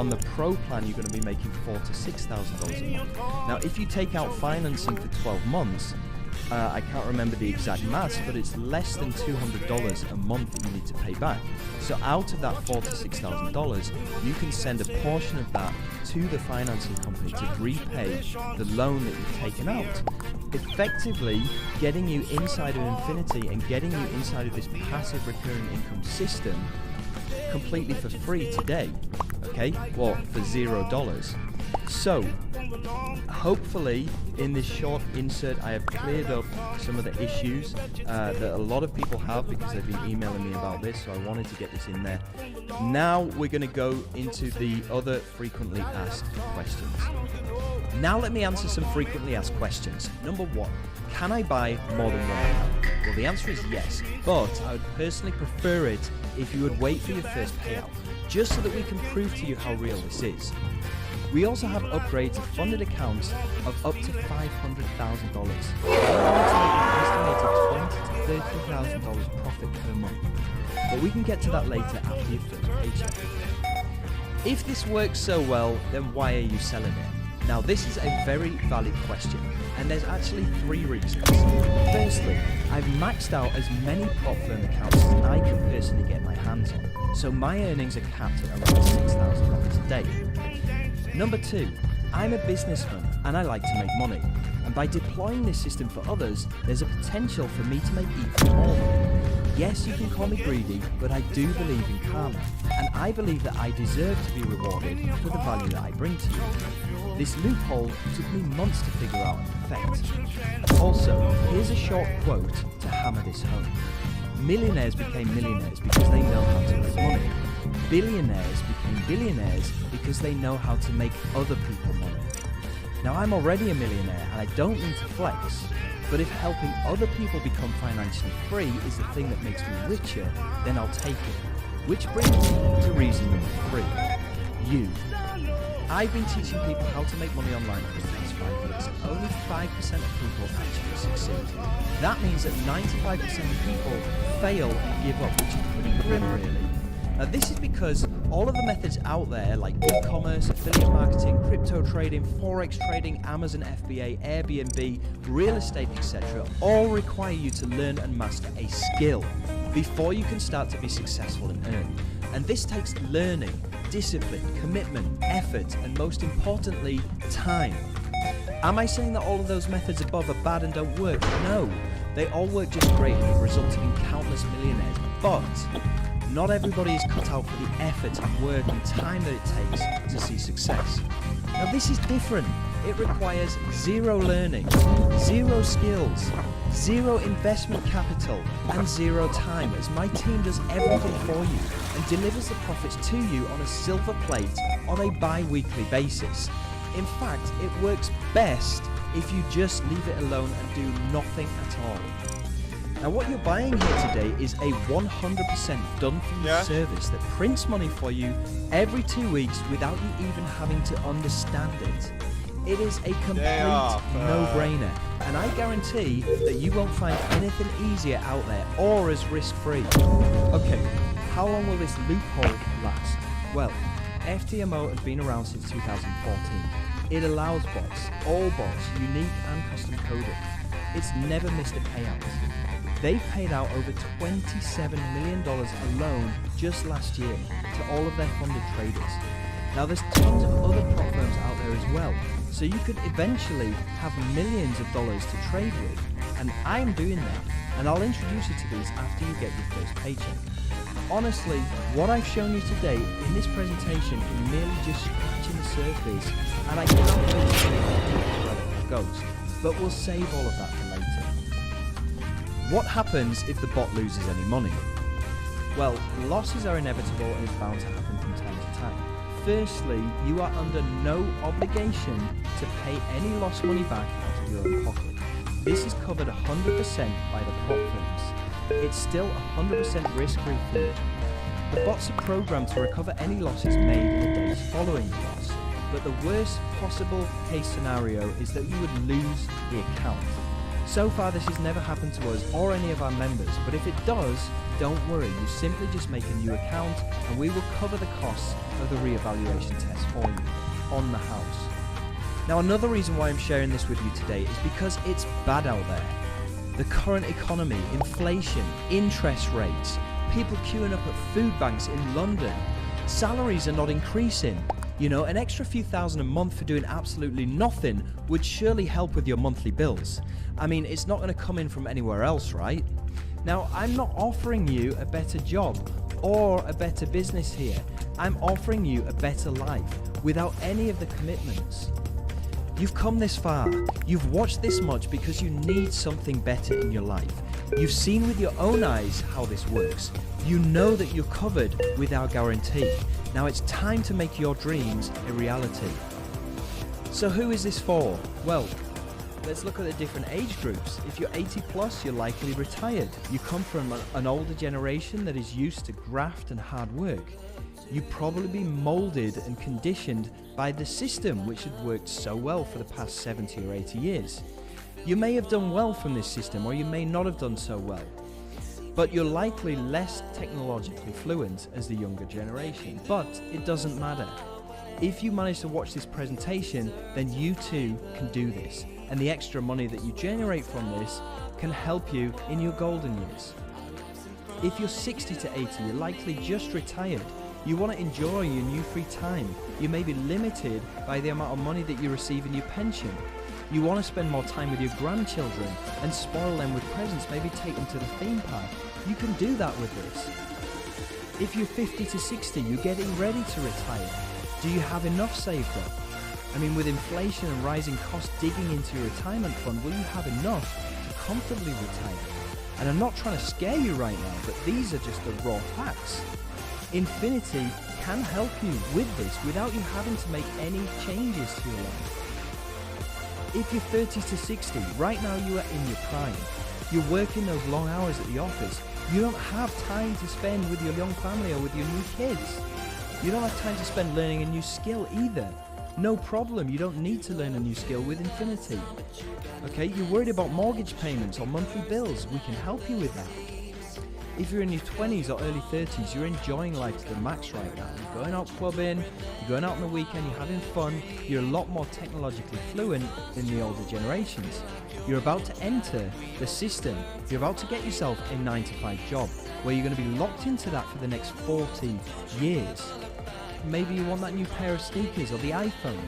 the pro plan, you're going to be making $4,000 to $6,000 a month. Now, if you take out financing for 12 months, I can't remember the exact maths, but it's less than $200 a month that you need to pay back. So out of that $4,000 to $6,000, you can send a portion of that to the financing company to repay the loan that you've taken out, effectively getting you inside of Infinity and getting you inside of this passive recurring income system completely for free today. Okay, well, for $0. So hopefully in this short insert I have cleared up some of the issues that a lot of people have, because they've been emailing me about this, so I wanted to get this in there. Now we're going to go into the other frequently asked questions. Now let me answer some frequently asked questions. Number one, can I buy more than one account? Well, the answer is yes, but I would personally prefer it if you would wait for your first payout, just so that we can prove to you how real this is. We also have upgrades of funded accounts of up to $500,000. Estimated $20,000 to $30,000 profit per month. But we can get to that later after your first paycheck. If this works so well, then why are you selling it? Now this is a very valid question, and there's actually 3 reasons. Firstly, I've maxed out as many prop firm accounts as I can personally get my hands on, so my earnings are capped at around $6,000 a day. Number 2, I'm a businessman and I like to make money, and by deploying this system for others, there's a potential for me to make even more money. Yes, you can call me greedy, but I do believe in karma, and I believe that I deserve to be rewarded for the value that I bring to you. This loophole took me months to figure out and perfect. Also, here's a short quote to hammer this home. Millionaires became millionaires because they know how to make money. Billionaires became billionaires because they know how to make other people money. Now, I'm already a millionaire and I don't mean to flex, but if helping other people become financially free is the thing that makes me richer, then I'll take it. Which brings me to reason number 3. You. I've been teaching people how to make money online for the past 5 years. Only 5% of people actually succeed. That means that 95% of people fail and give up, which is pretty grim, really. Now, this is because all of the methods out there, like e-commerce, affiliate marketing, crypto trading, forex trading, Amazon FBA, Airbnb, real estate, etc., all require you to learn and master a skill before you can start to be successful and earn. And this takes learning, discipline, commitment, effort, and most importantly, time. Am I saying that all of those methods above are bad and don't work? No, they all work just great, resulting in countless millionaires. But not everybody is cut out for the effort and work and time that it takes to see success. Now this is different. It requires 0 learning, 0 skills, 0 investment capital, and 0 time, as my team does everything for you and delivers the profits to you on a silver plate on a bi-weekly basis. In fact, it works best if you just leave it alone and do nothing at all. Now what you're buying here today is a 100% done for you service that prints money for you every 2 weeks without you even having to understand it. It is a complete no-brainer, and I guarantee that you won't find anything easier out there or as risk-free. Okay, how long will this loophole last? Well, FTMO has been around since 2014. It allows bots, all bots, unique and custom coded. It's never missed a payout. They've paid out over $27 million alone just last year to all of their funded traders. Now there's tons of other prop firms out there as well, so you could eventually have millions of dollars to trade with, and I'm doing that, and I'll introduce you to these after you get your first paycheck. Honestly, what I've shown you today in this presentation is merely just scratching the surface, and I can't really say how deep the rabbit hole goes, but we'll save all of that for later. What happens if the bot loses any money? Well, losses are inevitable and is bound to happen from time to time. Firstly, you are under no obligation to pay any lost money back out of your own pocket. This is covered 100% by the prop firms. It's still 100% risk-free for you. The bots are programmed to recover any losses made in the days following the loss, but the worst possible case scenario is that you would lose the account. So far this has never happened to us or any of our members, but if it does, don't worry, you simply just make a new account and we will cover the costs of the reevaluation test for you on the house. Now another reason why I'm sharing this with you today is because it's bad out there. The current economy, inflation, interest rates, people queuing up at food banks in London, salaries are not increasing. You know, an extra few thousand a month for doing absolutely nothing would surely help with your monthly bills. I mean, it's not going to come in from anywhere else, right? Now, I'm not offering you a better job or a better business here. I'm offering you a better life without any of the commitments. You've come this far. You've watched this much because you need something better in your life. You've seen with your own eyes how this works. You know that you're covered with our guarantee. Now it's time to make your dreams a reality. So who is this for? Well, let's look at the different age groups. If you're 80 plus, you're likely retired. You come from an older generation that is used to graft and hard work. You've probably been molded and conditioned by the system which had worked so well for the past 70 or 80 years. You may have done well from this system, or you may not have done so well. But you're likely less technologically fluent as the younger generation. But it doesn't matter. If you manage to watch this presentation, then you too can do this. And the extra money that you generate from this can help you in your golden years. If you're 60 to 80, you're likely just retired. You want to enjoy your new free time. You may be limited by the amount of money that you receive in your pension. You want to spend more time with your grandchildren and spoil them with presents, maybe take them to the theme park. You can do that with this. If you're 50 to 60, you're getting ready to retire. Do you have enough saved up? I mean, with inflation and rising costs digging into your retirement fund, will you have enough to comfortably retire? And I'm not trying to scare you right now, but these are just the raw facts. Infinity can help you with this without you having to make any changes to your life. If you're 30 to 60, right now you are in your prime. You're working those long hours at the office. You don't have time to spend with your young family or with your new kids. You don't have time to spend learning a new skill either. No problem, you don't need to learn a new skill with Infinity. Okay, you're worried about mortgage payments or monthly bills, we can help you with that. If you're in your 20s or early 30s, you're enjoying life to the max right now. You're going out clubbing, you're going out on the weekend, you're having fun, you're a lot more technologically fluent than the older generations. You're about to enter the system, you're about to get yourself a 9-to-5 job, where you're going to be locked into that for the next 40 years. Maybe you want that new pair of sneakers or the iPhone,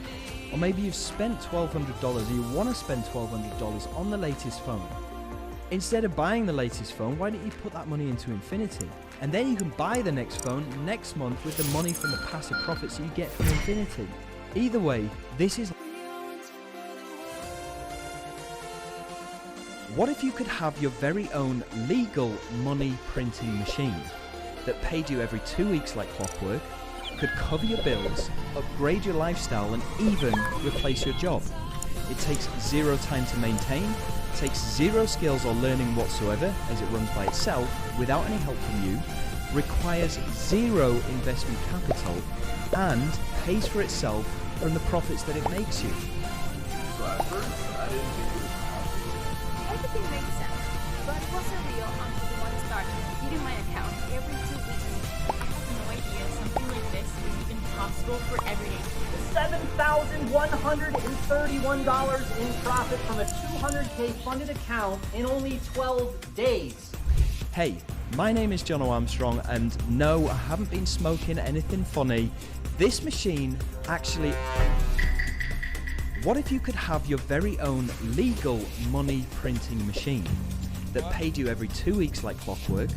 or maybe you've spent $1,200 or you want to spend $1,200 on the latest phone. Instead of buying the latest phone, why don't you put that money into Infinity? And then you can buy the next phone next month with the money from the passive profits that you get from Infinity. Either way, this is... What if you could have your very own legal money printing machine that paid you every 2 weeks like clockwork, could cover your bills, upgrade your lifestyle, and even replace your job? It takes zero time to maintain, takes zero skills or learning whatsoever as it runs by itself without any help from you, requires zero investment capital, and pays for itself from the profits that it makes you. So at first, I didn't think it was possible. Everything made sense, but it wasn't real until the money started hitting my account every 2 weeks. I had no idea something like this was even possible for everyday people. $7,131 in profit from a $200K funded account in only 12 days. Hey, my name is John Armstrong, and no, I haven't been smoking anything funny. This machine actually... What if you could have your very own legal money printing machine that paid you every 2 weeks like clockwork,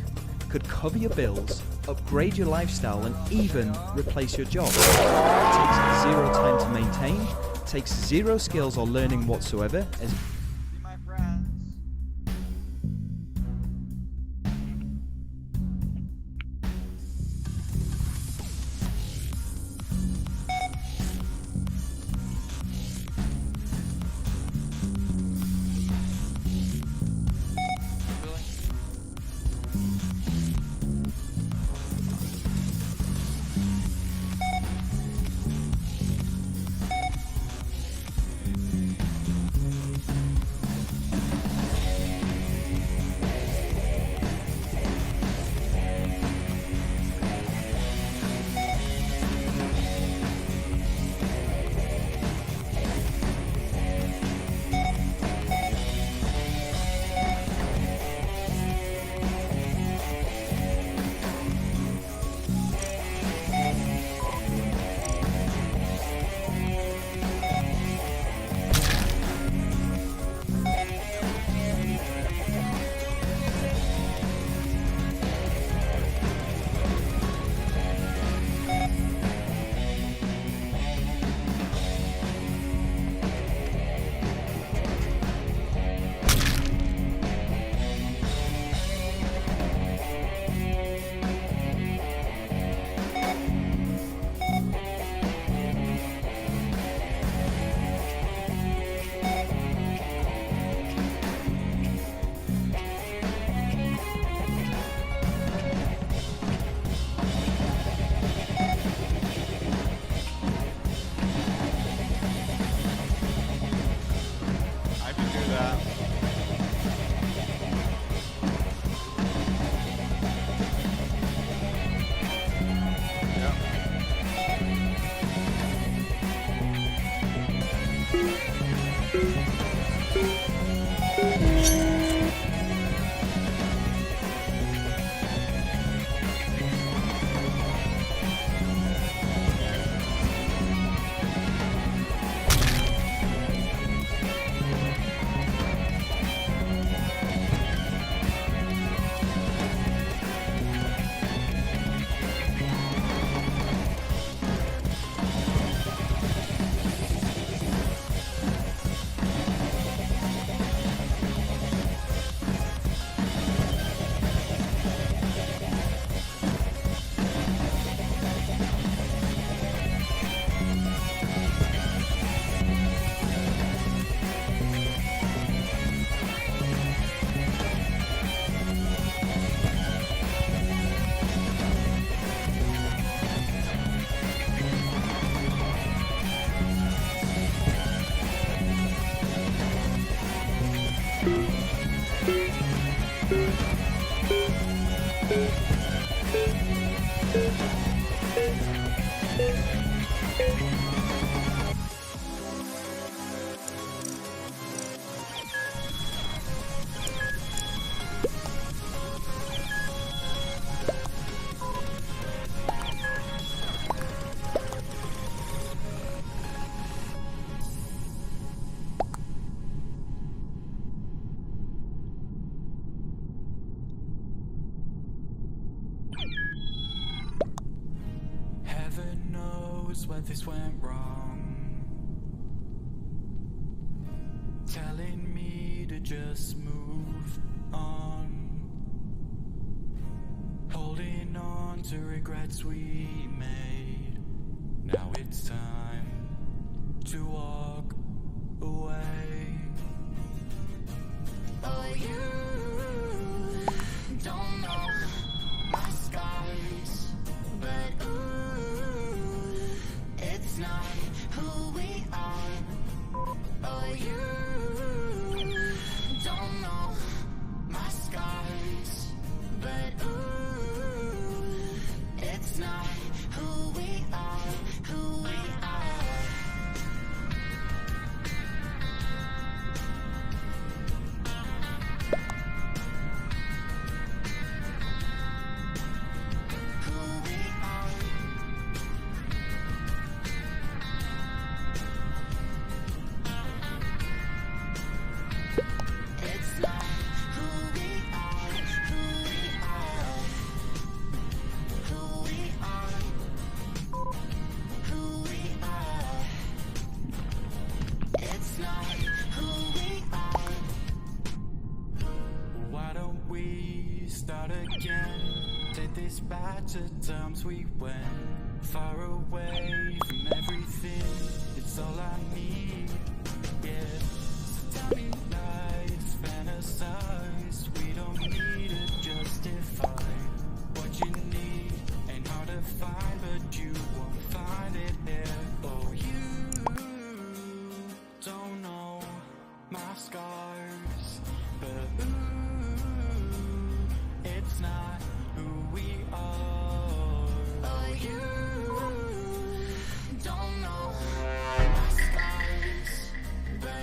could cover your bills, upgrade your lifestyle, and even replace your job? It takes zero time to maintain, takes zero skills or learning whatsoever as... See my friends. Heaven knows where this went wrong, telling me to just move on, holding on to regrets we made. Now it's time to walk away. Oh, you don't know my scars, but ooh, it's not who we are. Oh, you don't know my scars, but ooh, it's not who we are, who we are. Why don't we start again? Take this back to times we went far away from everything. It's all I need. Yeah. So tell me lies, fantasize. We don't need to justify what you need. Ain't hard to find, but you won't find it there. Oh, you don't know my scars, but ooh, it's not who we are. Oh, you don't know my scars, but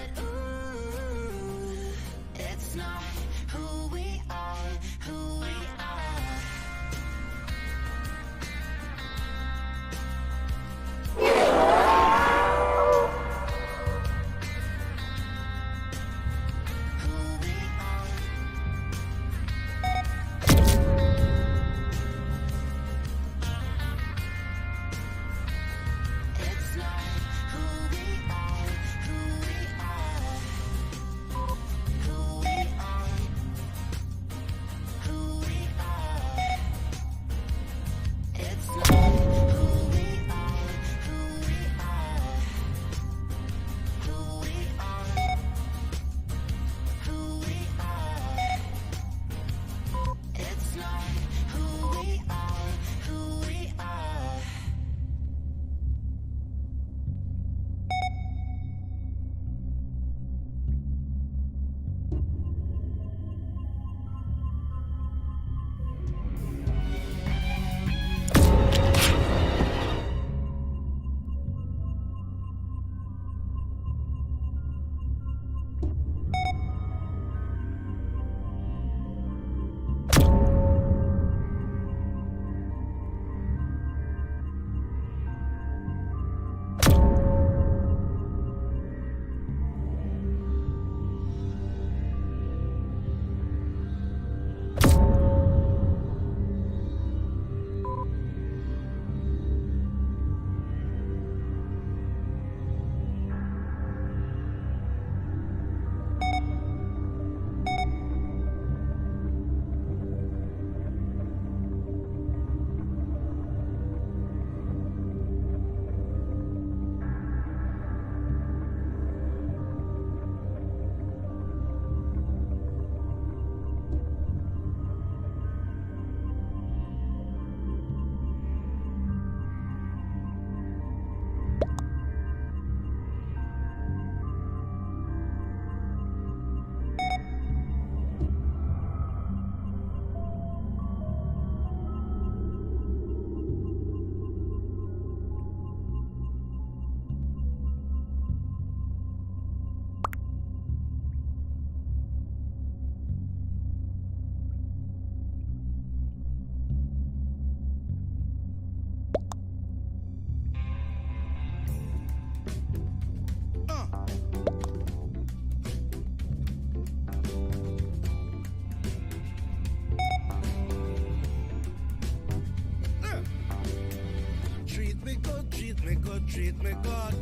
treat me good.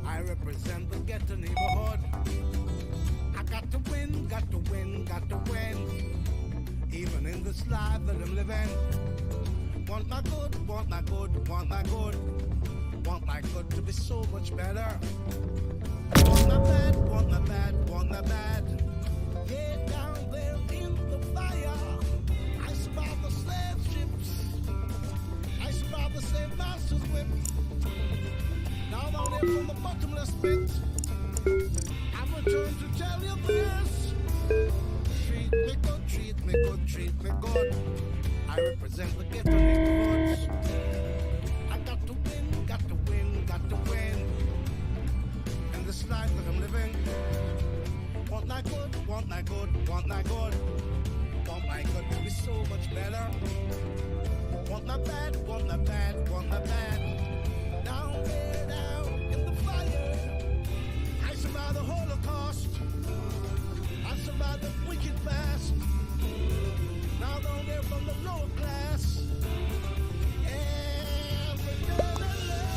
I represent the ghetto neighborhood. I got to win, got to win, got to win. Even in this life that I'm living. Want my good, want my good, want my good. Want my good to be so much better. Want my bad, want my bad, want my bad. Yeah, down there in the fire, I spy the slave ships. I spy the slave master's whip. Now down there from the bottomless pit, I'm returned to tell you this. Treat me good, treat me good, treat me good. I represent the ghetto neighborhoods. I got to win, got to win, got to win. In this life that I'm living. Want my good, want my good, want my good. Want my good to be so much better. Want my bad, want my bad, want my bad. Down there, down in the fire. I survived the Holocaust. I survived the wicked past. Now down there from the lower class. Every day I live.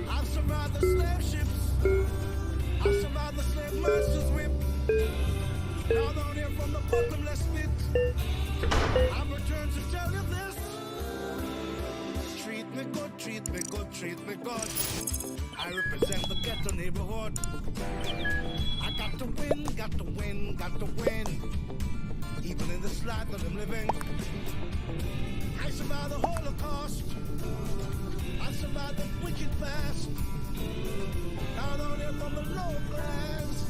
I've survived the slave ships. I've survived the slave master's whip. Now down here from the bottomless pit, I've returned to tell you this. Treat me good, treat me good, treat me good. I represent the ghetto neighborhood. I got to win, got to win, got to win. Even in this life that I'm living. I survived the Holocaust. I survived the wicked past. Now down here from the low class.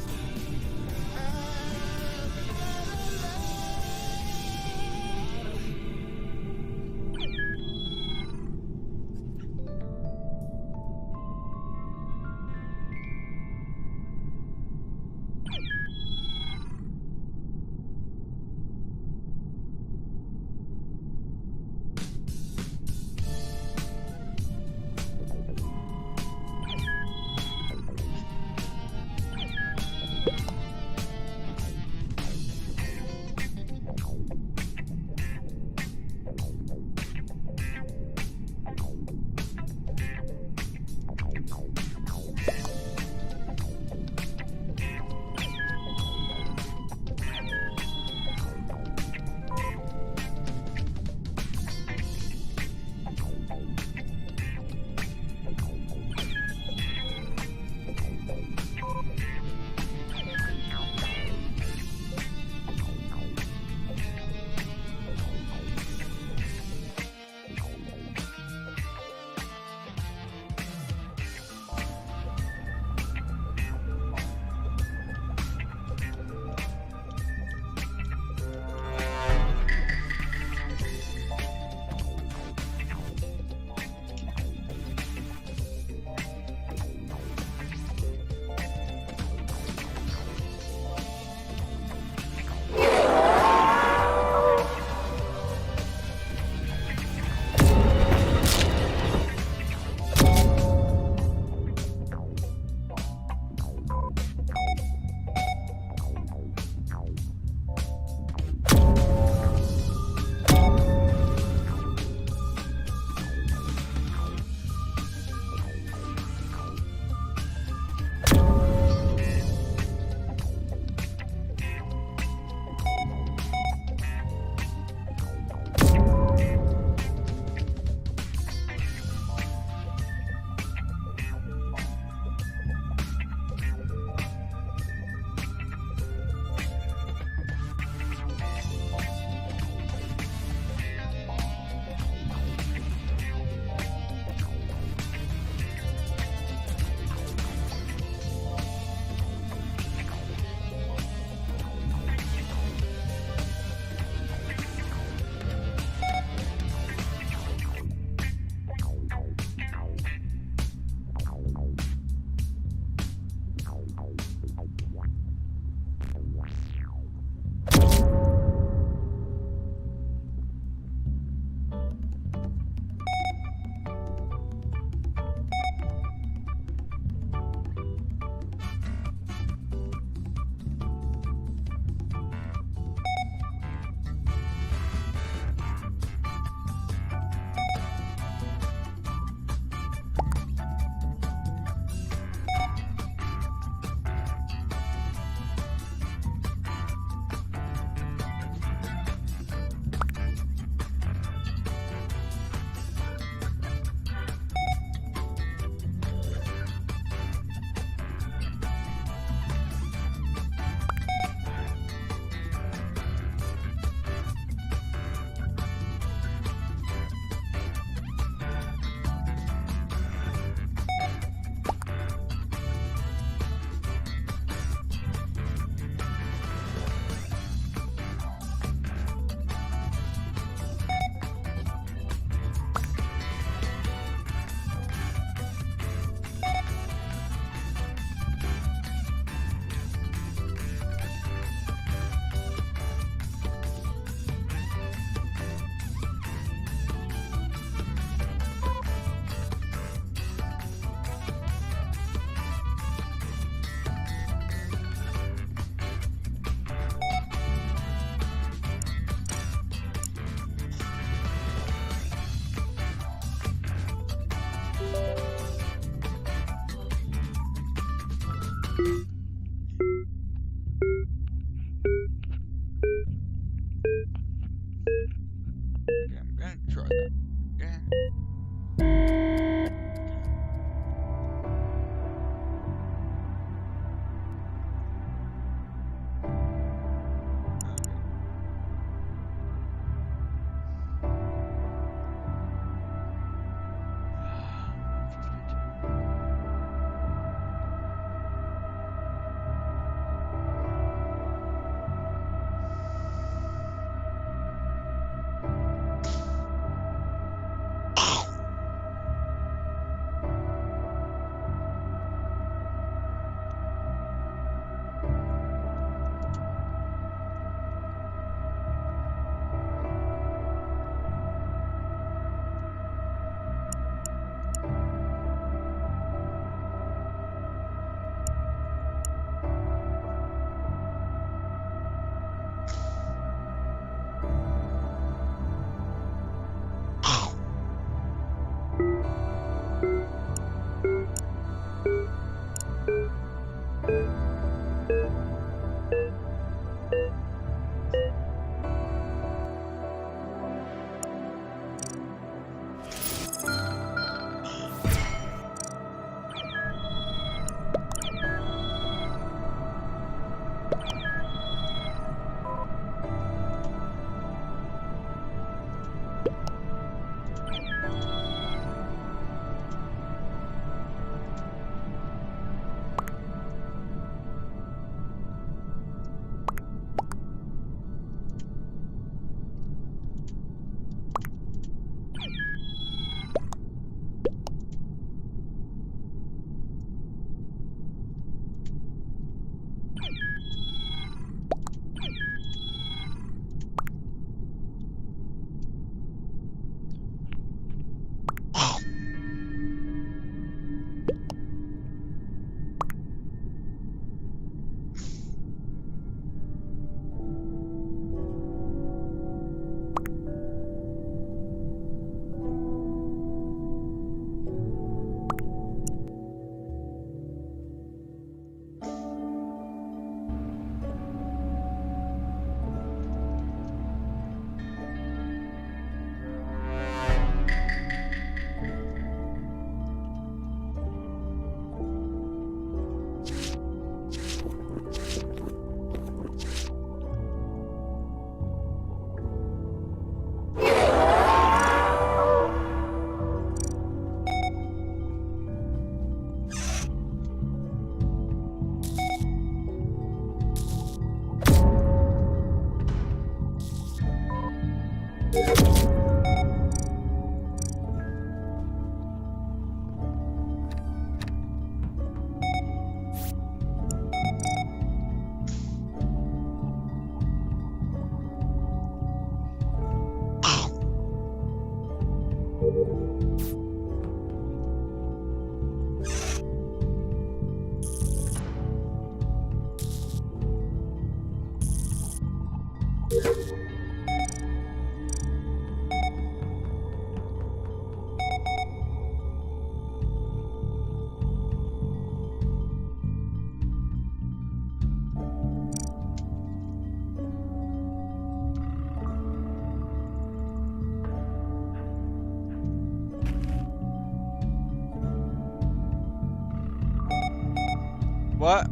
What?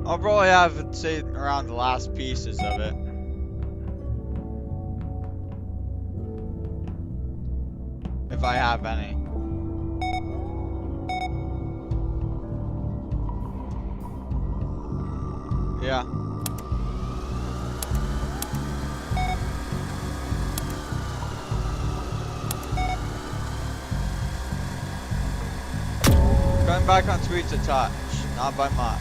I'll probably have it say around the last pieces of it. If I have any. Yeah. Going back on tweets a touch, not by much.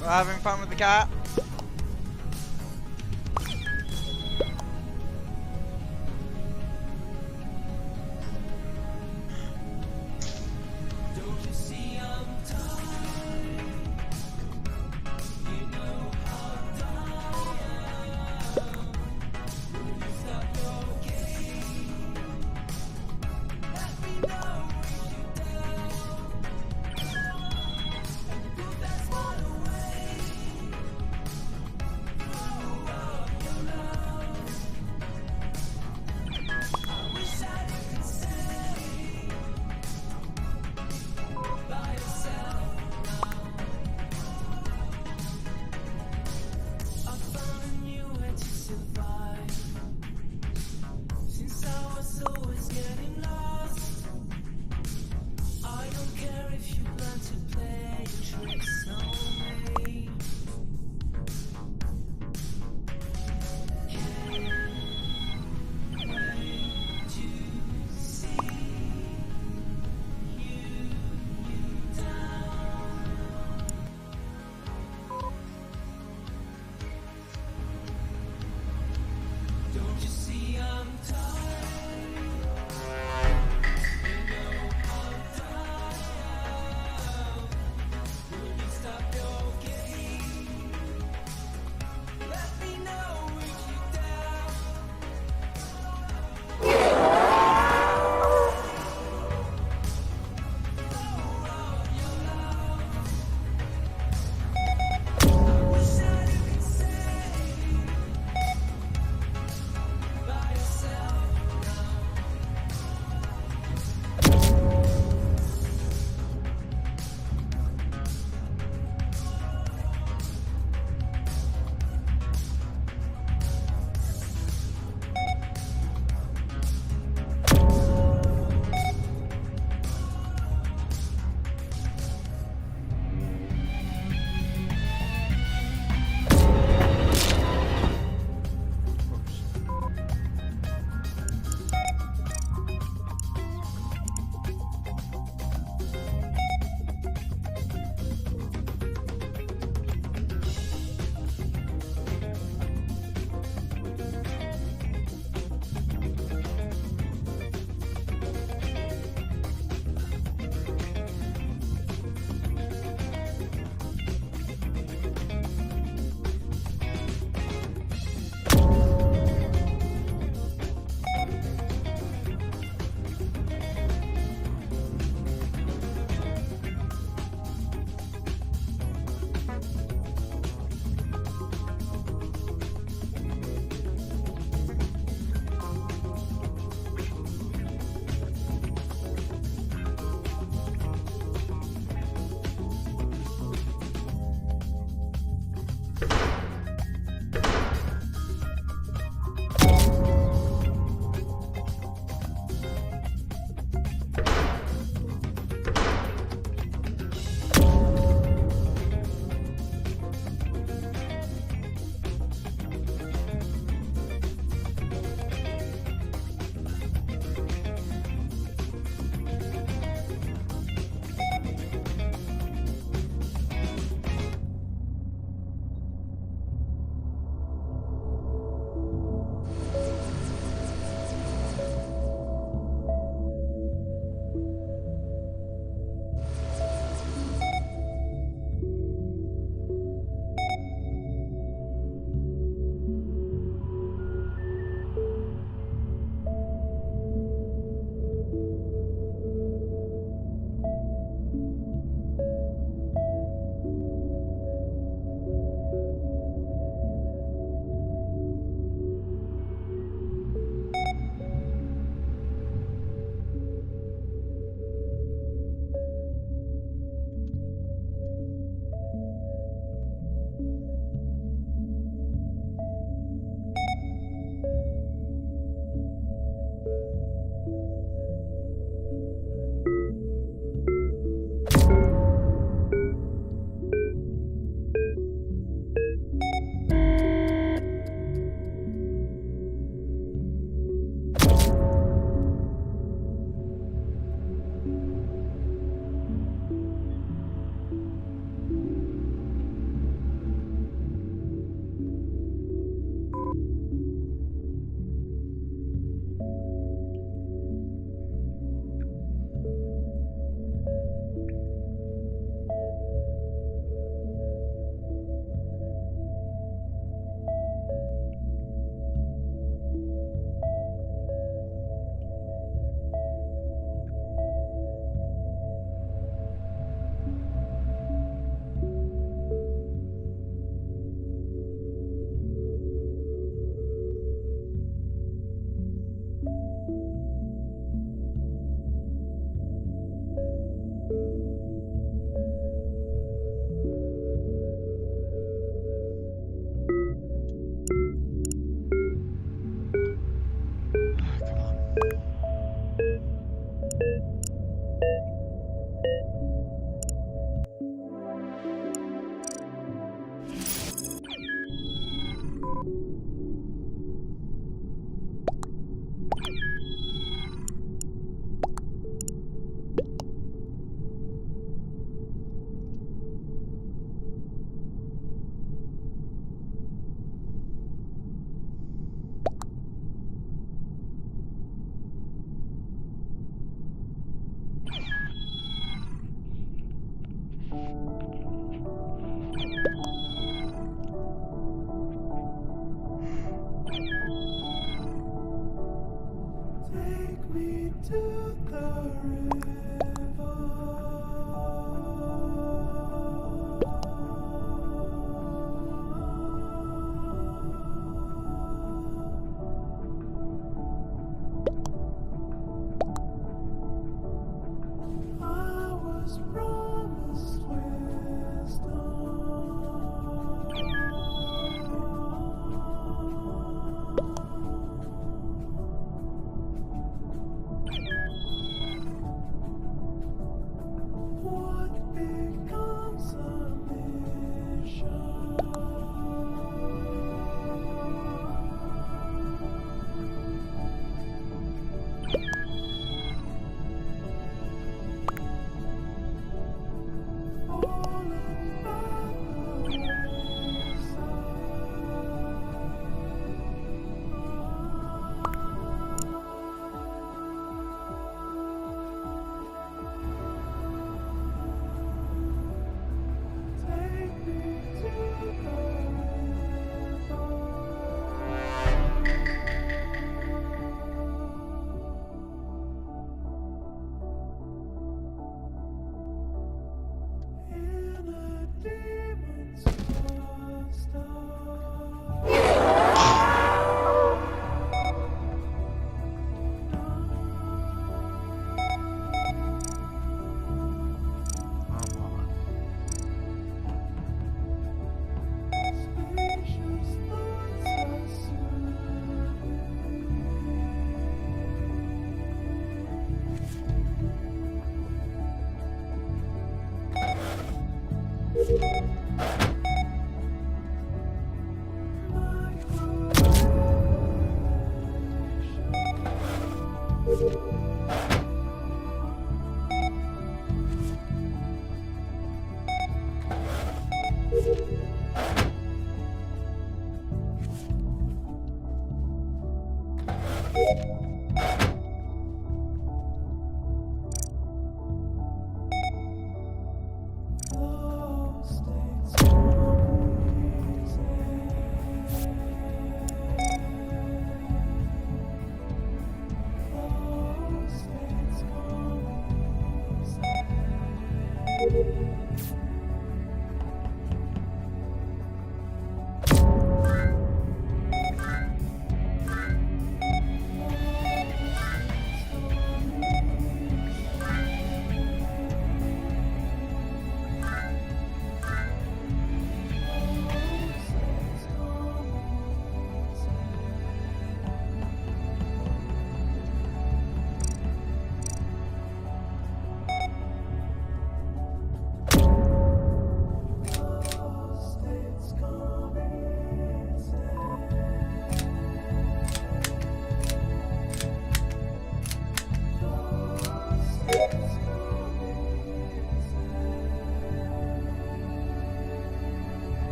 We're having fun with the cat.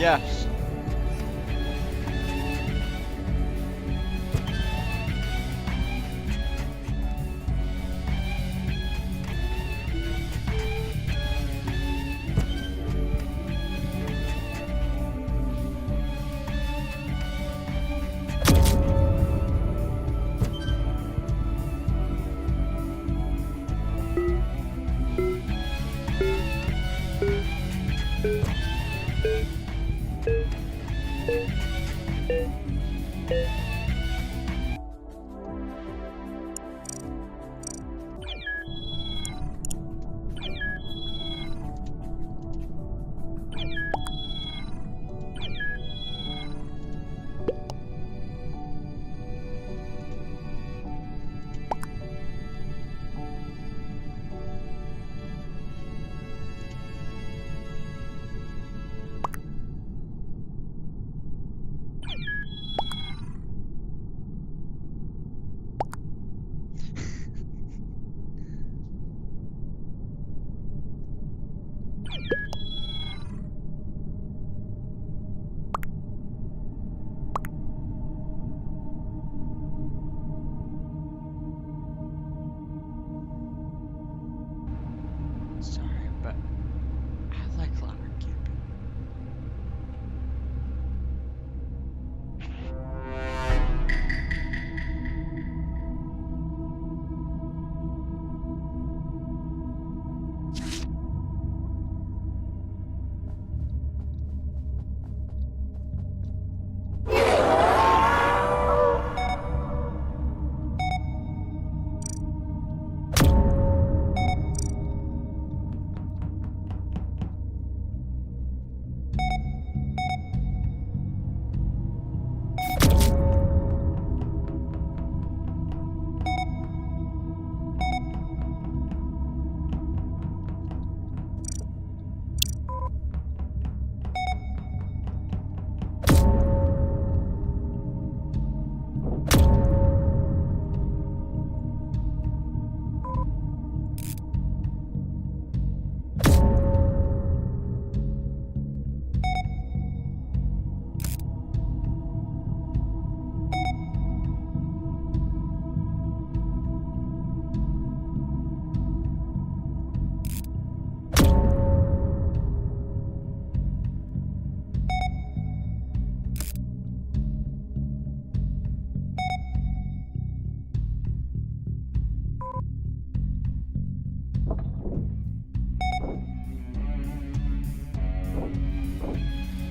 Yes.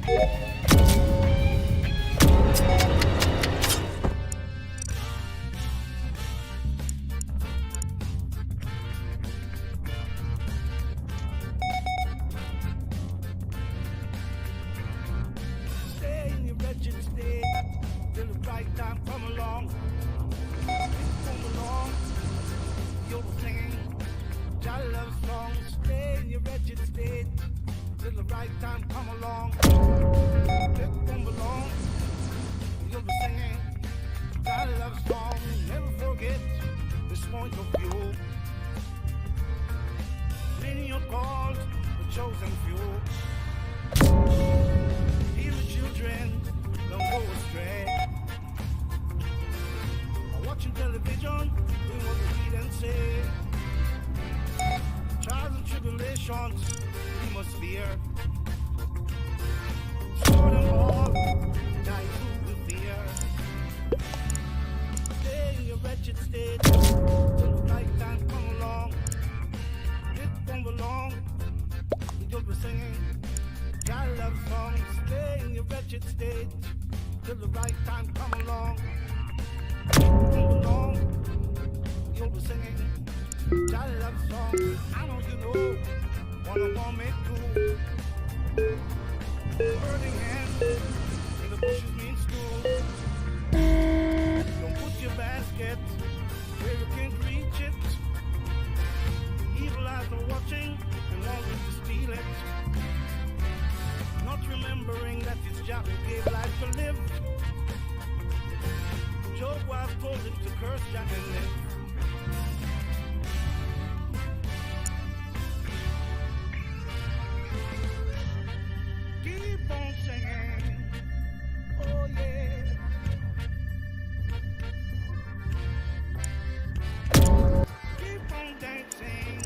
Stay in your wretched state till the right time come along. Come along, you'll be singing your love song. Stay in your wretched state till the right time come along. Come along, you'll be singing your love song. Never forget this point of view. Many are called the chosen few. Hear the children, don't go astray. Watching television, doing what we read and say. Trials and tribulations, we must fear. Store them all, die through the fear. Stay in your wretched state till the right time come along. It come along, you'll be singing your love song. Stay in your wretched state till the right time come along. Come along, you'll be singing your love song. I know you know what I want me to. Burning hands in the bushes means stool. Don't put your basket where you can't reach it. Evil eyes are watching and longing to steal it. Not remembering that it's Jah who gave life to live. Job was told him to curse Jah and live. Keep on singing, oh yeah. Keep on dancing,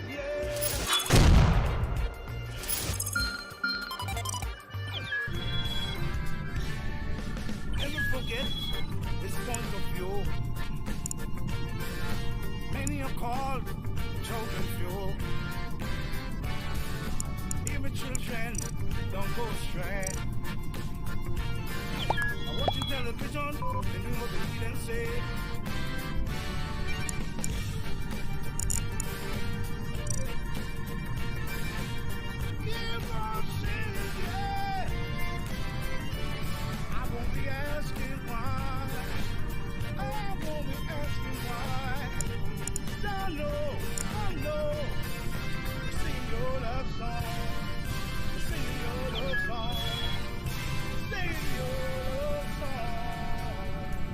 yeah. Never forget this point of view. Many are called chosen few. Even children don't go astray. I'm watching television, they do what they eat and say. Keep on singing, yeah. I won't be asking why. I won't be asking why. I know. Sing your love song. Sing your love song. Sing your love song.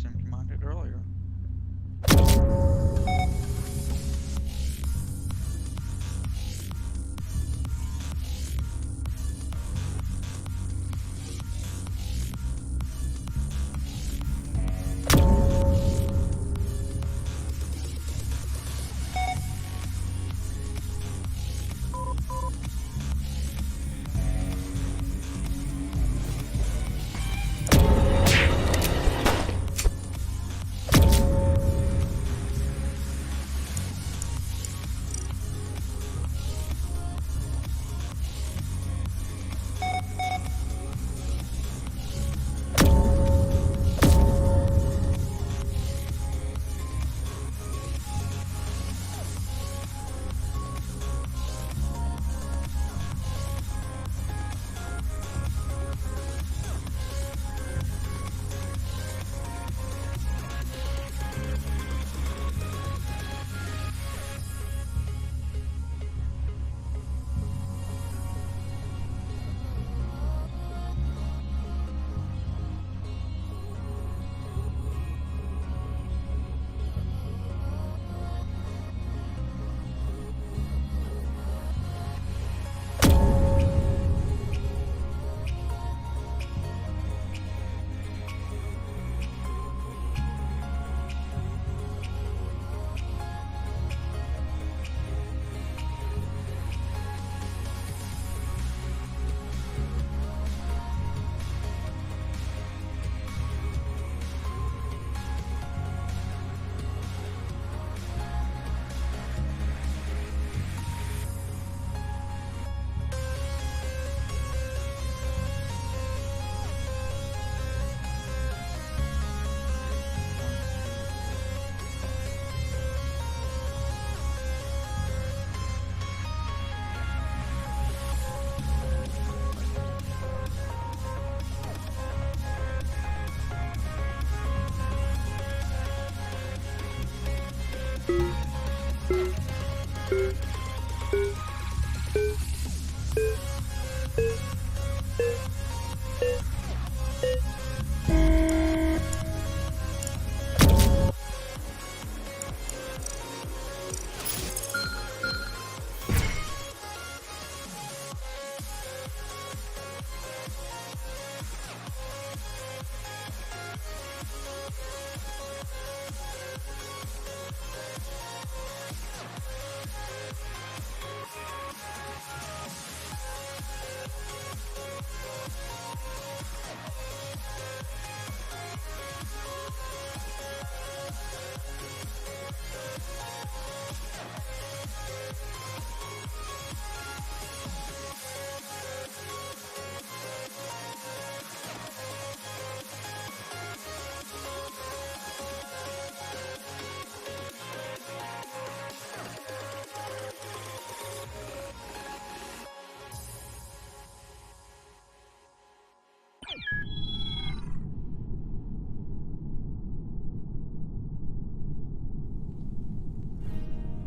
Sim commanded earlier.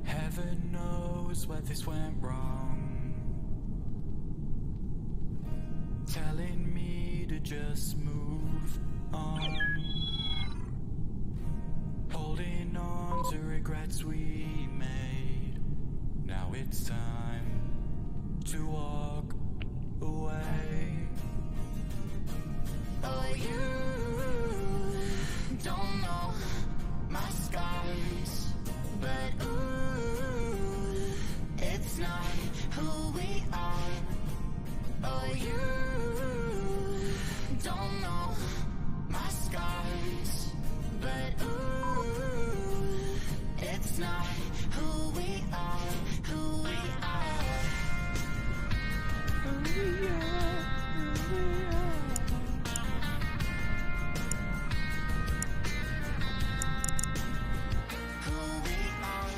Heaven knows where this went wrong, telling me to just move on, holding on to regrets we made. Now it's time to walk away. Oh, you don't know my scars, but ooh, it's not who we are. Oh, you don't know my scars, but ooh, it's not who we are, who we are. Who we are,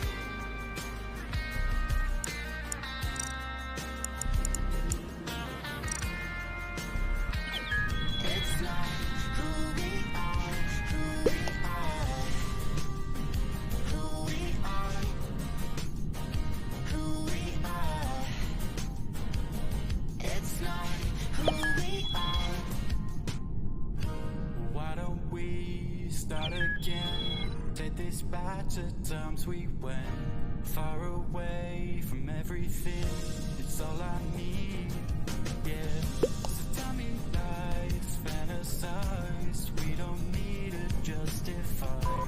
who we are. Why don't we we start again? Take this back to times we went far away from everything. It's all I need, yeah. So tell me lies, fantasize. We don't need to justify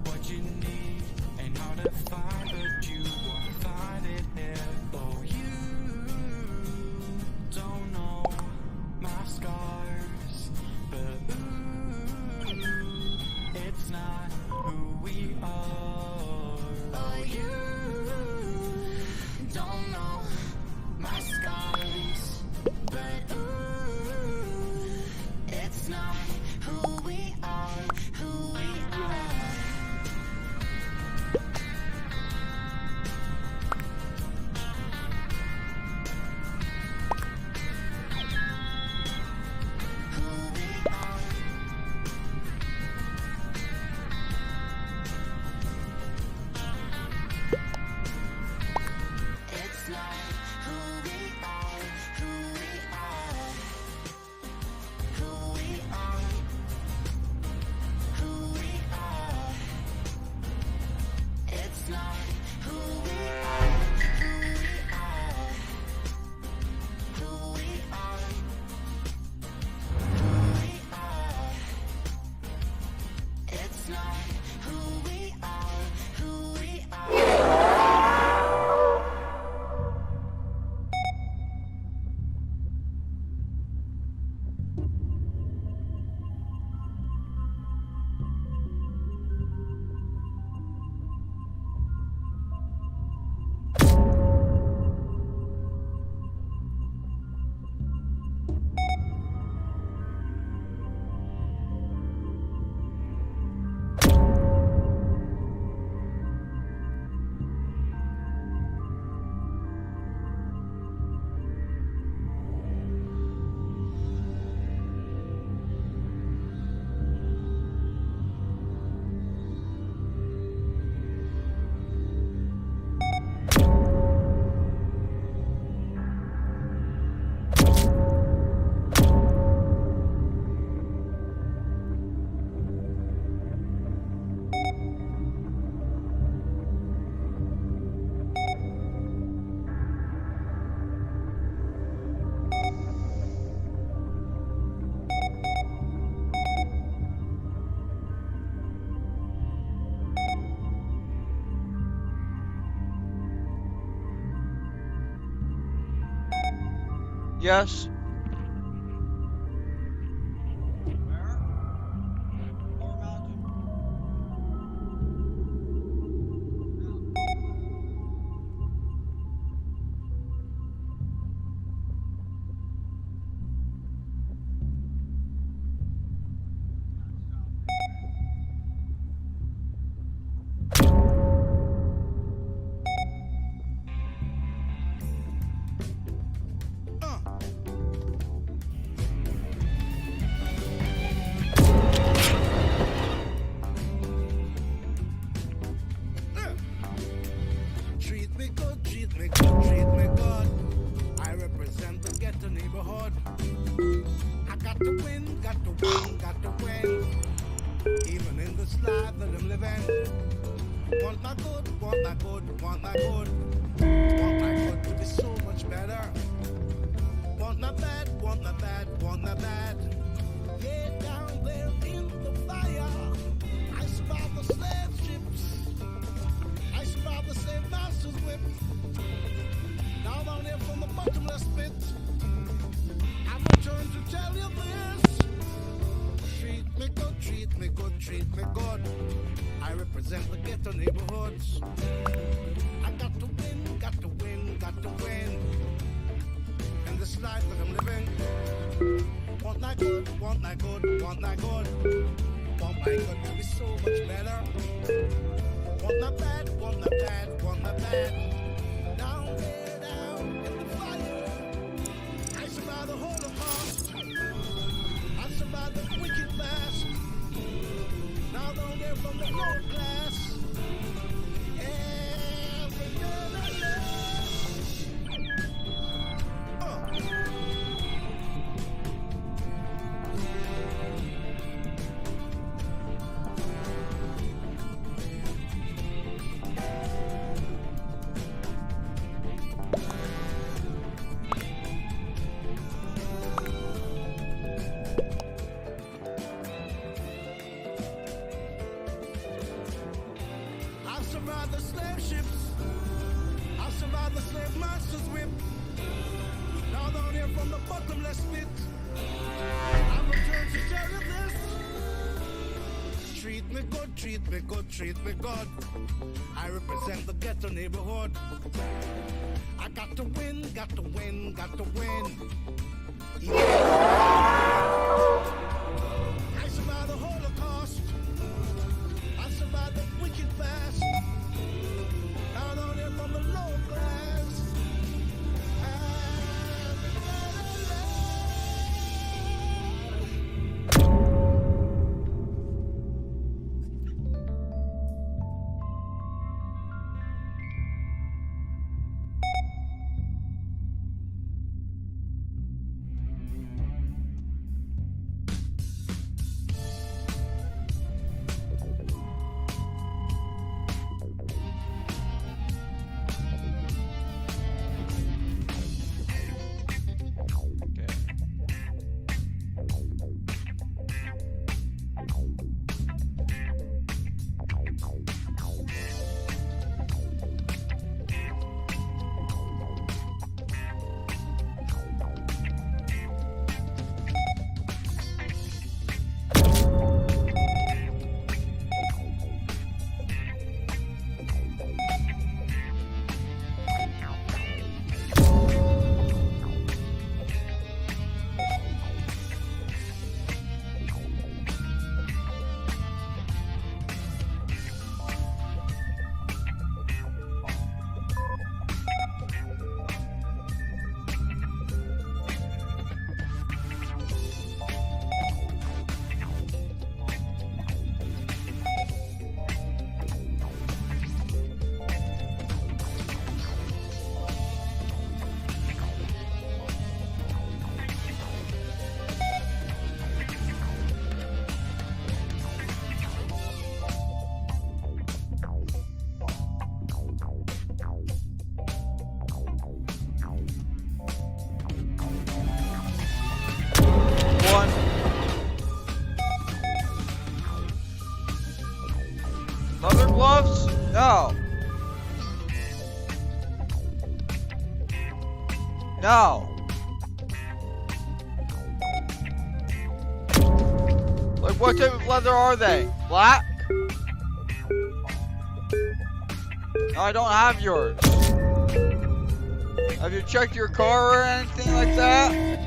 what you need. Ain't hard to find, but you won't find it here. Oh, you don't know my scars, but ooh, it's not who we are. Oh, you don't know my scars, but ooh, it's not who we are, who we are. Yes. Treat me good, treat me good, treat me good. I represent the ghetto neighborhood. I got to win, got to win, got to win. Even in this life that I'm living. Want my good, want my good, want my good. Want my good to be so much better. Want my bad, want my bad, want my bad. Yeah, down there in the fire, I spy the slave ships. I spy the slave master's whip. Now down there from the bottomless pit, I'm returned to tell you this. Treat me good, treat me good, treat me good. I represent the ghetto neighborhoods. I got to win, got to win, got to win. In this life that I'm living. Want my good, want my good, want my good. Want my good to be so much better. Want my bad, want my bad, want my bad. Down there, down in the fire. I survived the Holocaust. I survived the wicked blast. Now down there from the lower class. Every girl I love. survived the slave ships. I survived the slave master's whip. Now down here from the bottomless pit, I'm returned to tell you this. Treat me good, treat me good, treat me good. I represent the ghetto neighborhood. I got to win, got to win, got to win. I survived the Holocaust. I survived the wicked past. Now down here from the low class. Leather gloves? No. No. Like, what type of leather are they? Black? No, I don't have yours. Have you checked your car or anything like that?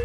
I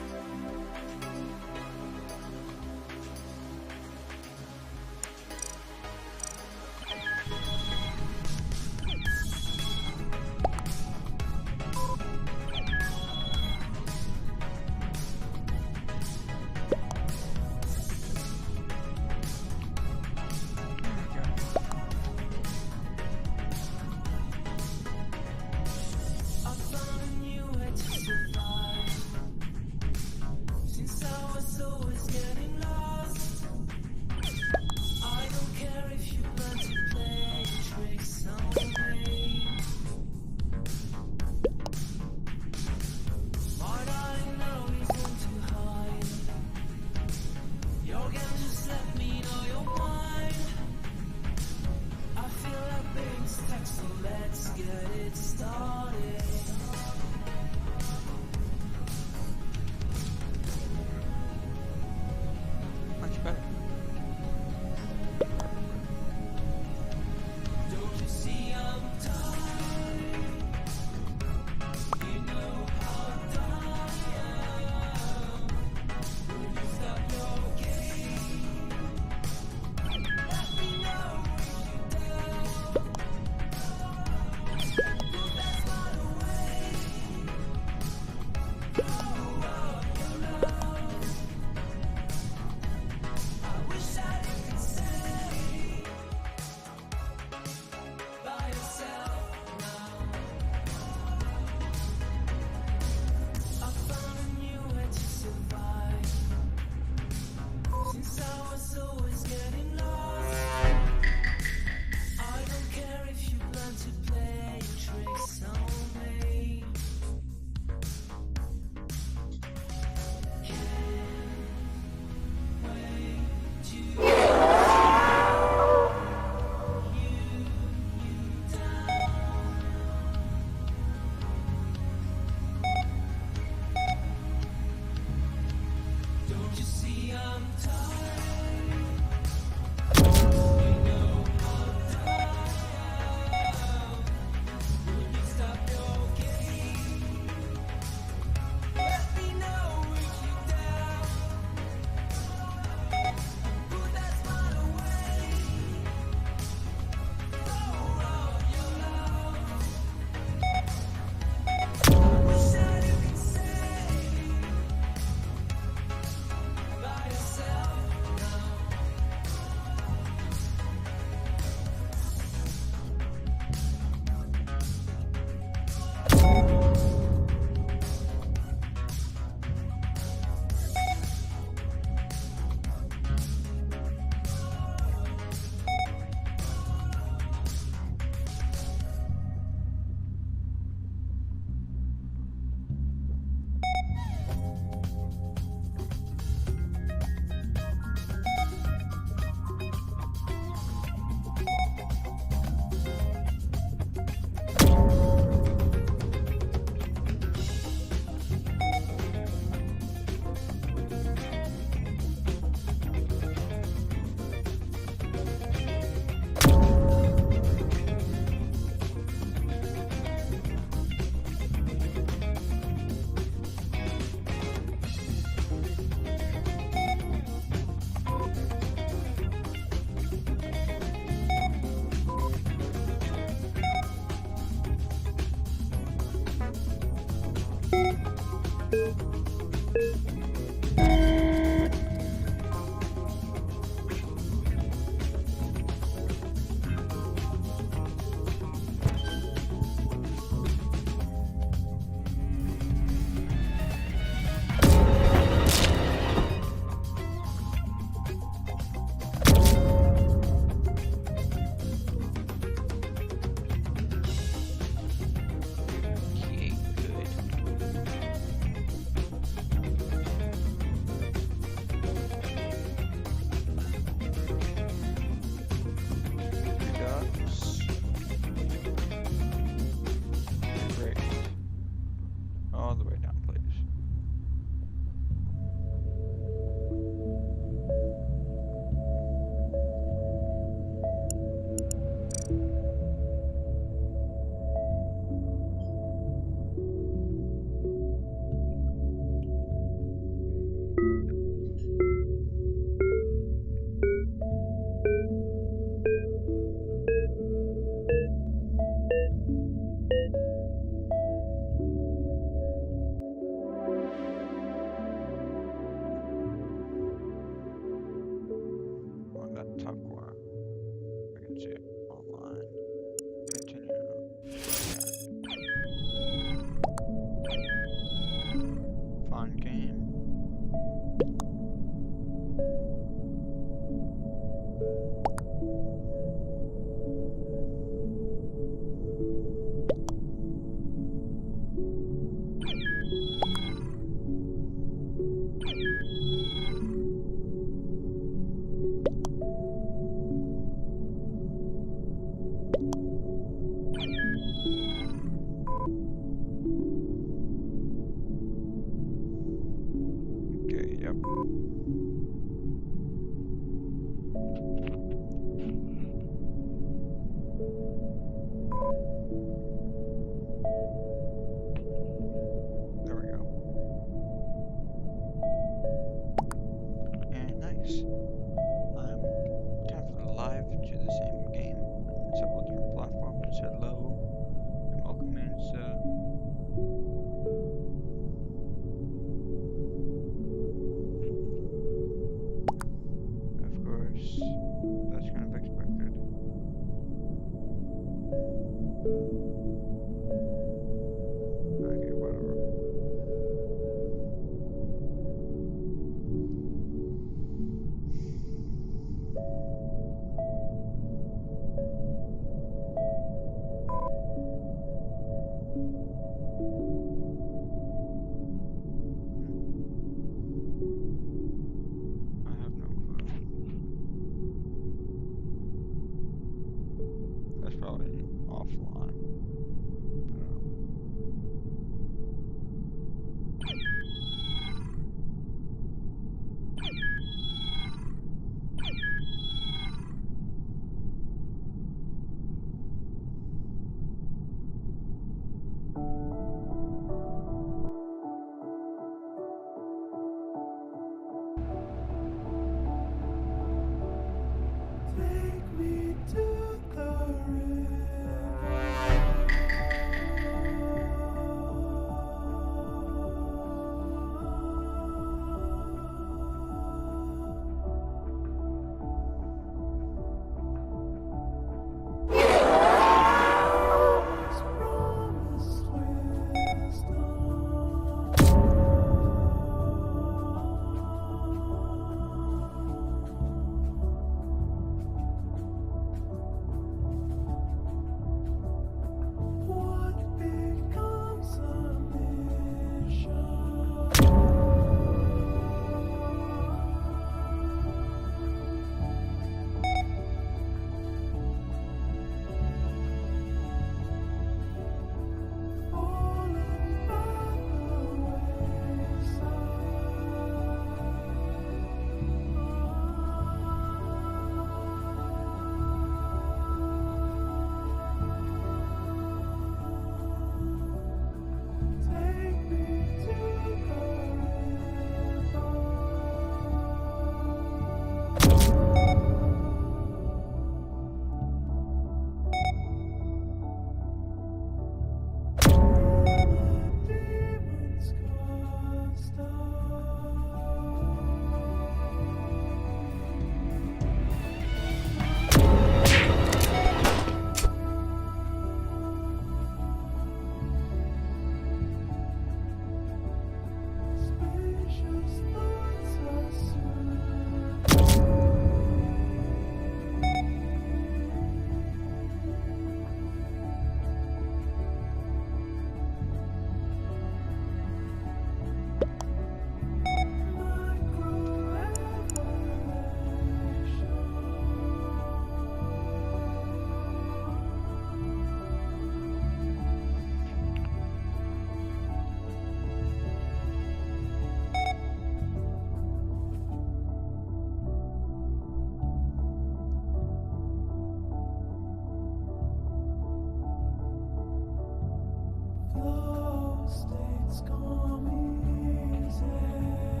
It's gone easy.